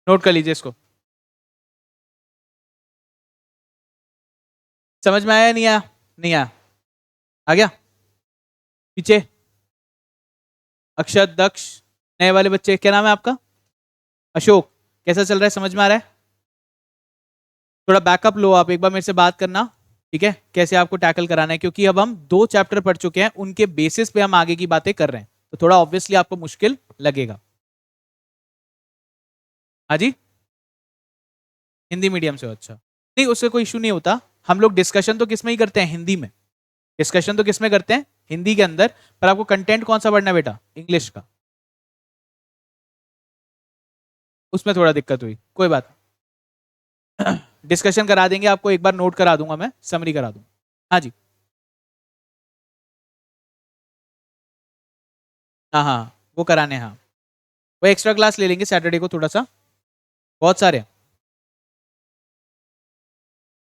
नोट कर लीजिए इसको, समझ में आया, नहीं आया, नहीं आया, आ गया, पीछे अक्षत दक्ष, नए वाले बच्चे, क्या नाम है आपका, अशोक, कैसा चल रहा है, समझ में आ रहा है, थोड़ा बैकअप लो आप, एक बार मेरे से बात करना, ठीक है, कैसे आपको टैकल कराना है, क्योंकि अब हम 2 चैप्टर पढ़ चुके हैं, उनके बेसिस पे हम आगे की बातें कर रहे हैं, तो थोड़ा ऑब्वियसली आपको मुश्किल लगेगा। हाँ जी, हिंदी मीडियम से हो, अच्छा, नहीं उससे कोई इशू नहीं होता, हम लोग डिस्कशन तो किस में ही करते हैं, हिंदी में, डिस्कशन तो किस में करते हैं, हिंदी के अंदर, पर आपको कंटेंट कौन सा पढ़ना है बेटा, इंग्लिश का, उसमें थोड़ा दिक्कत हुई, कोई बात डिस्कशन करा देंगे आपको, एक बार नोट करा दूंगा मैं, समरी करा दूंगा। हाँ जी, हाँ हाँ, वो कराने हैं, हाँ, वो एक्स्ट्रा क्लास ले लेंगे सैटरडे को, थोड़ा सा, बहुत सारे हैं,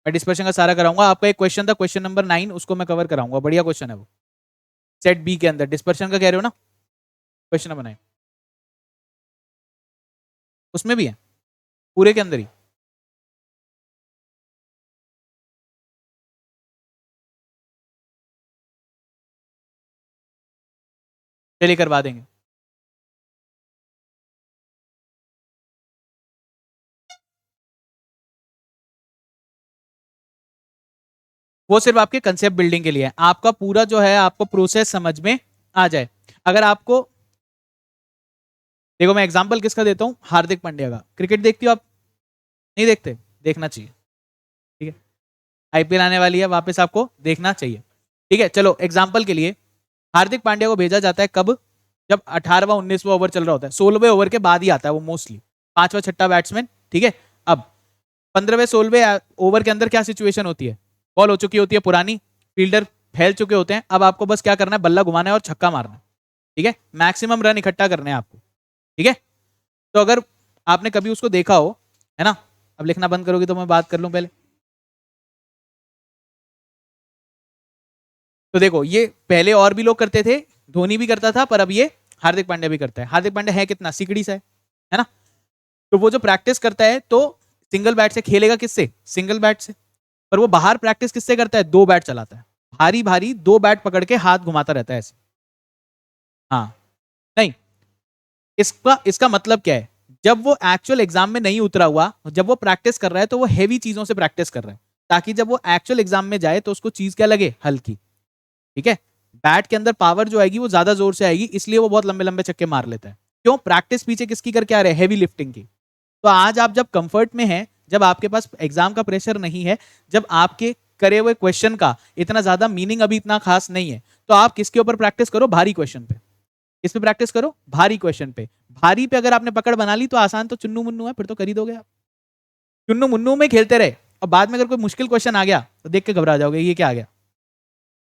मैं डिस्कशन का सारा कराऊंगा। आपका एक क्वेश्चन था, क्वेश्चन नंबर 9, उसको मैं कवर कराऊंगा, बढ़िया क्वेश्चन है वो, सेट बी के अंदर, डिस्पर्शन का कह रहे हो ना, क्वेश्चन नंबर 9 उसमें भी है, पूरे के अंदर ही, चलिए करवा देंगे। वो सिर्फ आपके कंसेप्ट बिल्डिंग के लिए है, आपका पूरा जो है आपको प्रोसेस समझ में आ जाए। अगर आपको, देखो मैं एग्जांपल किसका देता हूं, हार्दिक पांड्या का, क्रिकेट देखती हो आप, नहीं देखते, देखना चाहिए, ठीक है, आईपीएल आने वाली है, वापस आपको देखना चाहिए, ठीक है। चलो एग्जाम्पल के लिए, हार्दिक पांड्या को भेजा जाता है कब, जब 18वां 19वां ओवर चल रहा होता है, 16वें ओवर के बाद ही आता है वो मोस्टली, 5वां 6ठा बैट्समैन, ठीक है। अब 15वें 16वें ओवर के अंदर क्या सिचुएशन होती है, बॉल हो चुकी होती है पुरानी, फील्डर फैल चुके होते हैं। अब आपको बस क्या करना है, बल्ला घुमाना है और छक्का मारना है, ठीक है, मैक्सिमम रन इकट्ठा करने हैं आपको, ठीक है। तो अगर आपने कभी उसको देखा हो, है ना, अब लिखना बंद करोगे तो मैं बात कर लूं पहले। तो देखो ये पहले और भी लोग करते थे, धोनी भी करता था, पर अब ये हार्दिक पांड्या भी करता है। हार्दिक पांड्या है कितना, सिकड़ी सा है ना। तो वो जो प्रैक्टिस करता है तो सिंगल बैट से खेलेगा, किससे, सिंगल बैट से। पर वो बाहर प्रैक्टिस किससे करता है, 2 बैट चलाता है, भारी भारी 2 बैट पकड़ के हाथ घुमाता रहता है ऐसे। हाँ, नहीं, इसका इसका मतलब क्या है, जब वो एक्चुअल एग्जाम में नहीं उतरा हुआ, जब वो प्रैक्टिस कर रहा है तो वो हेवी चीजों से प्रैक्टिस कर रहा है, ताकि जब वो एक्चुअल एग्जाम में जाए तो उसको चीज क्या लगे, हल्की, ठीक है। बैट के अंदर पावर जो आएगी वो ज्यादा जोर से आएगी, इसलिए वो बहुत लंबे लंबे छक्के मार लेता है। क्यों, प्रैक्टिस पीछे किसकी करके आ रहे हैं, हेवी लिफ्टिंग की। तो आज आप जब कंफर्ट में हैं, जब आपके पास एग्जाम का प्रेशर नहीं है, जब आपके करे हुए क्वेश्चन का इतना ज्यादा मीनिंग अभी इतना खास नहीं है, तो आप किसके ऊपर प्रैक्टिस करो, भारी क्वेश्चन पे। किस पे प्रैक्टिस करो, भारी क्वेश्चन पे। भारी पे अगर आपने पकड़ बना ली तो आसान तो चुन्नू मुन्नू है, फिर तो कर ही दोगे आप। चुन्नू मुन्नू में खेलते रहे और बाद में अगर कोई मुश्किल क्वेश्चन आ गया तो देख के घबरा जाओगे, ये क्या आ गया,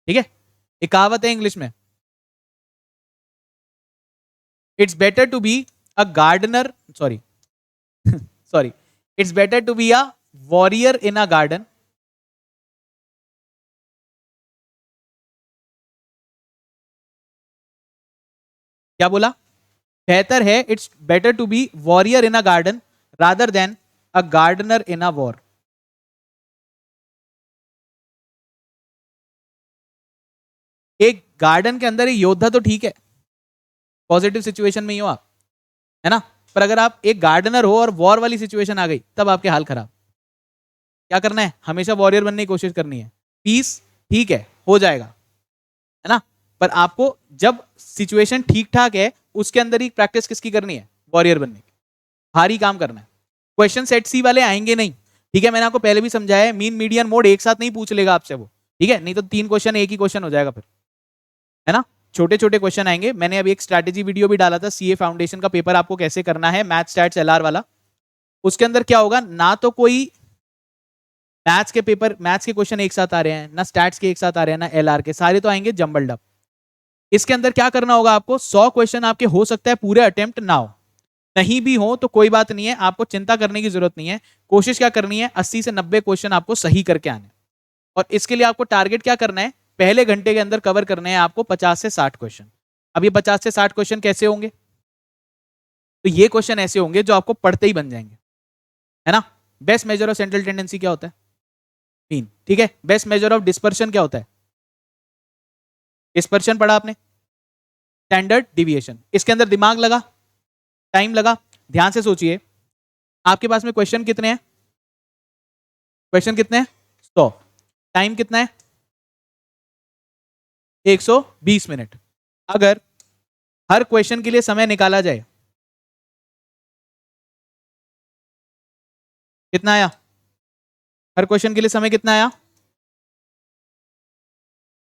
ठीक है। एक कहावत है इंग्लिश में, it's better to be a gardener, sorry sorry, it's better to be a warrior in a garden, क्या बोला, बेहतर है, it's better to be warrior in a garden rather than a gardener in a war. एक गार्डन के अंदर एक योद्धा तो ठीक है, पॉजिटिव सिचुएशन में ही हो आप, है ना, पर अगर आप एक गार्डनर हो और वॉर वाली सिचुएशन आ गई तब आपके हाल खराब। क्या करना है, हमेशा वॉरियर बनने की कोशिश करनी है। पीस ठीक है, हो जाएगा, है ना, पर आपको जब सिचुएशन ठीक ठाक है उसके अंदर ही प्रैक्टिस किसकी करनी है, वॉरियर बनने की, भारी काम करना है। क्वेश्चन सेट सी वाले आएंगे नहीं, ठीक है, मैंने आपको पहले भी समझाया है, मीन मीडियन मोड एक साथ नहीं पूछ लेगा आपसे वो, ठीक है, नहीं तो 3 क्वेश्चन एक ही क्वेश्चन हो जाएगा फिर, है ना। छोटे छोटे क्वेश्चन आएंगे। मैंने अभी एक स्ट्रैटेजी वीडियो भी डाला था, सीए फाउंडेशन का पेपर आपको कैसे करना है, मैथ स्टैट्स एलआर वाला। उसके अंदर क्या होगा ना, तो कोई मैथ्स के पेपर, मैथ्स के क्वेश्चन एक साथ आ रहे हैं ना, स्टैट्स के एक साथ आ रहे हैं ना, एलआर के, सारे तो आएंगे जंबल्ड अप। इसके अंदर क्या करना होगा आपको, 100 क्वेश्चन आपके हो सकता है पूरे अटेम्प्ट ना हो, नहीं भी हो तो कोई बात नहीं है, आपको चिंता करने की जरूरत नहीं है। कोशिश क्या करनी है, 80 से 90 क्वेश्चन आपको सही करके आने, और इसके लिए आपको टारगेट क्या करना है, पहले घंटे के अंदर कवर करने हैं आपको 50 से 60 क्वेश्चन। अब ये 50 से 60 क्वेश्चन कैसे होंगे, तो ये क्वेश्चन ऐसे होंगे जो आपको पढ़ते ही बन जाएंगे, है ना। Best measure of central tendency क्या होता है, मीन, ठीक है। बेस्ट मेजर ऑफ डिस्पर्शन क्या होता है, डिस्पर्शन पढ़ा आपने, स्टैंडर्ड डिविएशन। इसके अंदर दिमाग लगा, टाइम लगा, ध्यान से सोचिए, आपके पास में क्वेश्चन कितने हैं, क्वेश्चन कितने हैं, 100, टाइम कितना है, 120 मिनट। अगर हर क्वेश्चन के लिए समय निकाला जाए, कितना आया, हर क्वेश्चन के लिए समय कितना आया,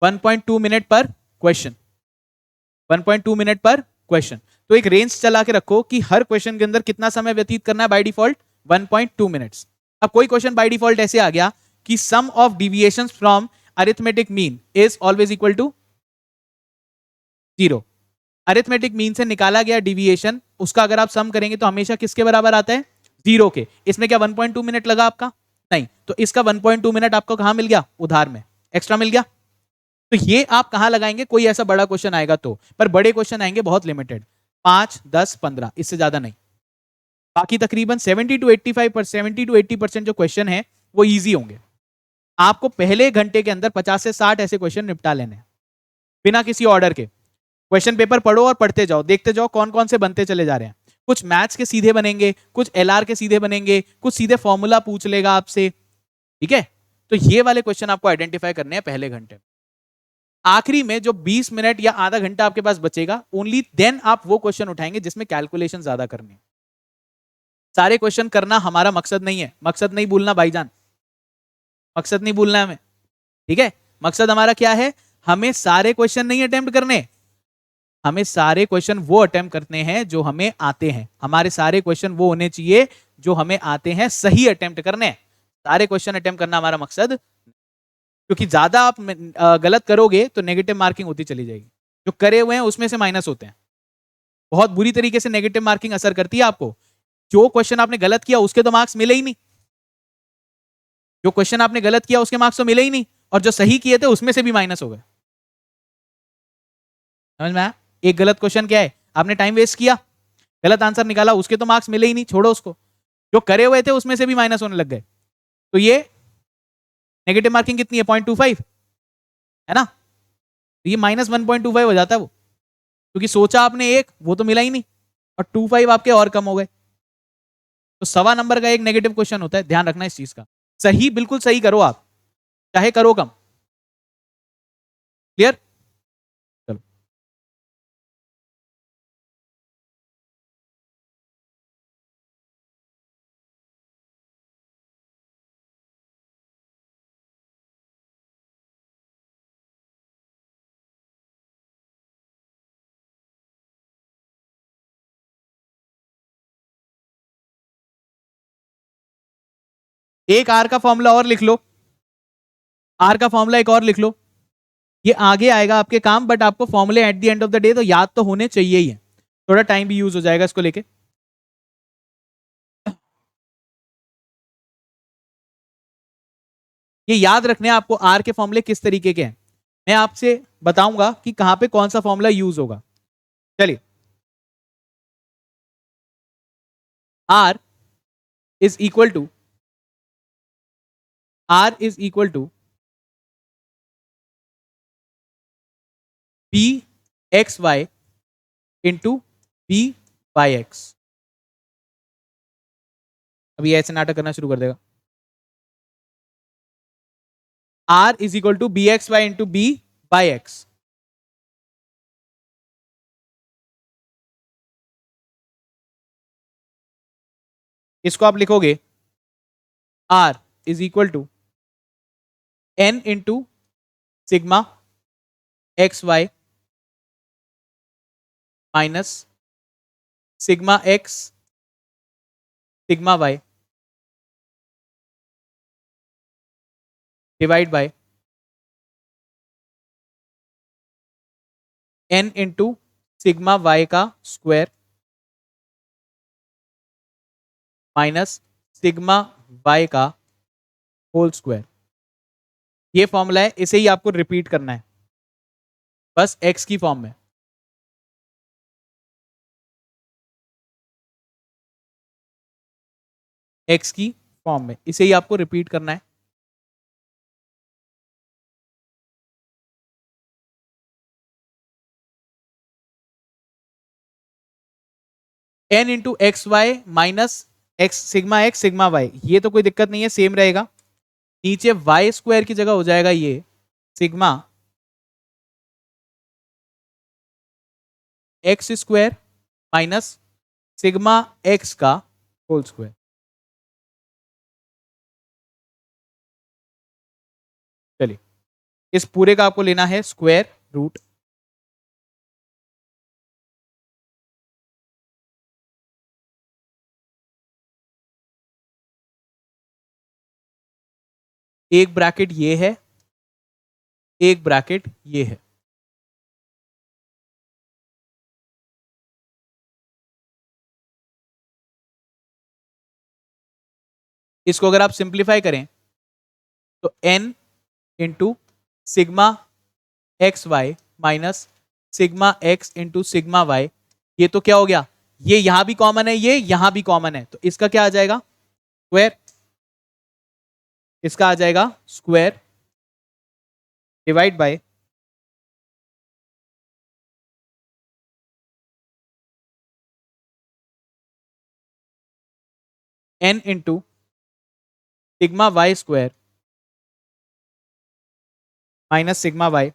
1.2 मिनट पर क्वेश्चन, 1.2 मिनट पर क्वेश्चन। तो एक रेंज चला के रखो कि हर क्वेश्चन के अंदर कितना समय व्यतीत करना है, बाय डिफॉल्ट 1.2 मिनट्स। अब कोई क्वेश्चन बाय डिफॉल्ट ऐसे आ गया कि sum of deviations from arithmetic mean is always equal to 0। Arithmetic mean से निकाला गया डिविएशन, उसका अगर आप सम करेंगे तो हमेशा किसके बराबर आता है, 0 के। इसमें क्या 1.2 मिनट लगा आपका, नहीं, तो इसका 1.2 मिनट आपको कहां मिल गया, उधार में, एक्स्ट्रा मिल गया। तो ये आप कहां लगाएंगे, कोई ऐसा बड़ा क्वेश्चन आएगा तो, पर बड़े क्वेश्चन आएंगे बहुत लिमिटेड, 5, 10, 15, इससे ज्यादा नहीं। बाकी तकरीबन 70 to 80% जो क्वेश्चन है वो इजी होंगे। आपको पहले घंटे के अंदर 50 से 60 ऐसे क्वेश्चन निपटा लेने हैं बिना किसी ऑर्डर के। क्वेश्चन पेपर पढ़ो और पढ़ते जाओ, देखते जाओ कौन कौन से बनते चले जा रहे हैं। कुछ मैथ्स के सीधे बनेंगे, कुछ एलआर के सीधे बनेंगे, कुछ सीधे फॉर्मूला पूछ लेगा आपसे, ठीक है। तो ये वाले क्वेश्चन आपको आइडेंटिफाई करने हैं पहले घंटे में। आखिरी में जो 20 मिनट या आधा घंटा आपके पास बचेगा, ओनली देन आप वो क्वेश्चन उठाएंगे जिसमें कैलकुलेशन ज्यादा करनी है। सारे क्वेश्चन करना हमारा मकसद नहीं है, मकसद नहीं भूलना भाईजान, मकसद नहीं भूलना हमें, ठीक है। मकसद हमारा क्या है, हमें सारे क्वेश्चन नहीं अटेम्प्ट करने, हमें सारे क्वेश्चन वो अटेम्प्ट करने हैं जो हमें आते हैं। हमारे सारे क्वेश्चन वो होने चाहिए जो हमें आते हैं, सही अटेम्प्ट करने। सारे क्वेश्चन अटेम्प्ट करना हमारा मकसद। क्योंकि ज्यादा आप गलत करोगे तो नेगेटिव मार्किंग होती चली जाएगी। जो करे हुए हैं उसमें से माइनस होते हैं। बहुत बुरी तरीके से नेगेटिव मार्किंग असर करती है आपको। जो क्वेश्चन आपने गलत किया उसके तो मार्क्स मिले ही नहीं, जो क्वेश्चन आपने गलत किया उसके मार्क्स तो मिले ही नहीं, और जो सही किए थे उसमें से भी माइनस हो गए। समझ में आया? एक गलत क्वेश्चन क्या है, आपने टाइम वेस्ट किया, गलत आंसर निकाला, उसके तो मार्क्स मिले ही नहीं, छोड़ो उसको। जो करे हुए थे उसमें से भी माइनस होने लग गए, तो ये नेगेटिव मार्किंग कितनी है, 0.25 है ना। तो ये -1.25 हो जाता है वो, क्योंकि सोचा आपने एक, वो तो मिला ही नहीं, और 25 आपके और कम हो गए। तो 1.25 का एक नेगेटिव क्वेश्चन होता है, ध्यान रखना इस चीज का। सही बिल्कुल सही करो आप, चाहे करो कम। क्लियर? चलो एक आर का फॉर्मूला और लिख लो, आर का फॉर्मूला एक और लिख लो, ये आगे आएगा आपके काम, बट आपको फॉर्मूले at the end of the day तो याद तो होने चाहिए ही है, थोड़ा टाइम भी यूज हो जाएगा इसको लेके। ये याद रखने हैं आपको आर के फॉर्मूले किस तरीके के हैं, मैं आपसे बताऊंगा कि कहां पे कौन सा फॉर्मूला यूज होगा। चलिए, R is equal to, R is equal to B X Y into B Y X. अभी ऐसे नाटक करना शुरू कर देगा। R is equal to B X Y into B by X. इसको आप लिखोगे R is equal to N into sigma X Y minus sigma X sigma Y divide by N into sigma Y का स्क्वायर माइनस सिग्मा वाई का होल स्क्वायर। ये फॉर्मूला है, इसे ही आपको रिपीट करना है, बस एक्स की फॉर्म में। एक्स की फॉर्म में इसे ही आपको रिपीट करना है। N into X Y minus X sigma Y, ये तो कोई दिक्कत नहीं है, सेम रहेगा। नीचे वाई स्क्वायर की जगह हो जाएगा ये sigma X square minus sigma X का होल स्क्वायर। चलिए, इस पूरे का आपको लेना है स्क्वायर रूट। एक ब्रैकेट ये है, एक ब्रैकेट ये है। इसको अगर आप सिंप्लीफाई करें तो n into sigma X Y minus sigma X into sigma Y, ये तो क्या हो गया, ये यहां भी कॉमन है, ये यहां भी कॉमन है, तो इसका क्या आ जाएगा स्क्वायर, इसका आ जाएगा square divide by n into sigma Y square minus sigma Y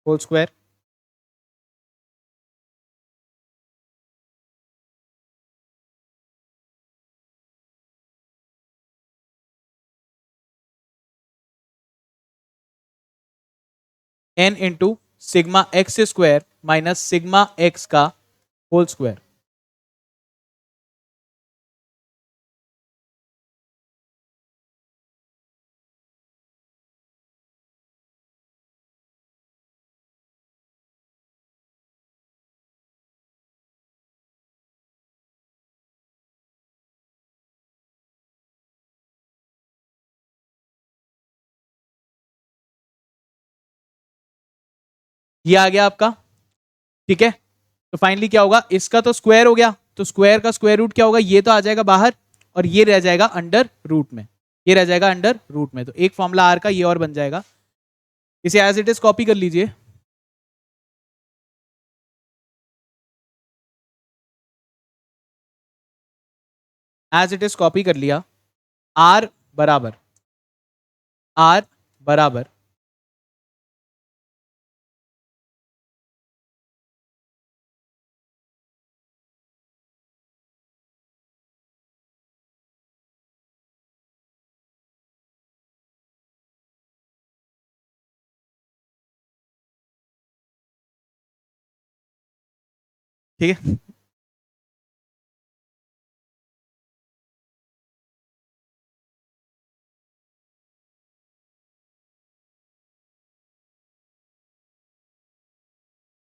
whole square. n into sigma X square minus sigma X का होल स्क्वायर। ये आ गया आपका, ठीक है। तो फाइनली क्या होगा, इसका तो स्क्वायर हो गया, तो स्क्वायर का स्क्वायर रूट क्या होगा, ये तो आ जाएगा बाहर और ये रह जाएगा अंडर रूट में, ये रह जाएगा अंडर रूट में। तो एक फॉर्मूला आर का ये और बन जाएगा। इसे एज इट इज कॉपी कर लीजिए। एज इट इज कॉपी कर लिया। आर बराबर, आर बराबर ठीक है।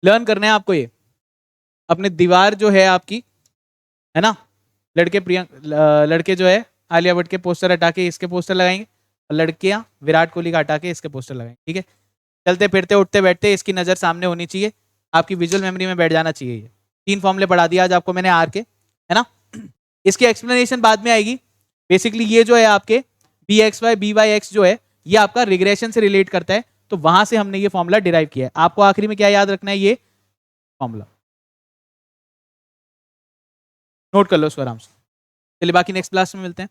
लर्न करना है आपको ये, अपने दीवार जो है आपकी, है ना, लड़के लड़के जो है आलिया भट्ट के पोस्टर हटा के इसके पोस्टर लगाएंगे और लड़कियां विराट कोहली का हटा के इसके पोस्टर लगाएंगे, ठीक है। चलते फिरते उठते बैठते इसकी नजर सामने होनी चाहिए, आपकी विजुअल मेमोरी में बैठ जाना चाहिए। ये 3 फॉर्मूले पढ़ा दिया आज आपको मैंने आर के, है ना। इसकी एक्सप्लेनेशन बाद में आएगी। बेसिकली ये जो है आपके B X Y B Y X जो है ये आपका रिग्रेशन से रिलेट करता है, तो वहां से हमने ये फॉर्मूला डिराइव किया है। आपको आखिरी में क्या याद रखना है, ये फॉर्मूला नोट कर लो उसको आराम से। चलिए बाकी नेक्स्ट क्लास में मिलते हैं।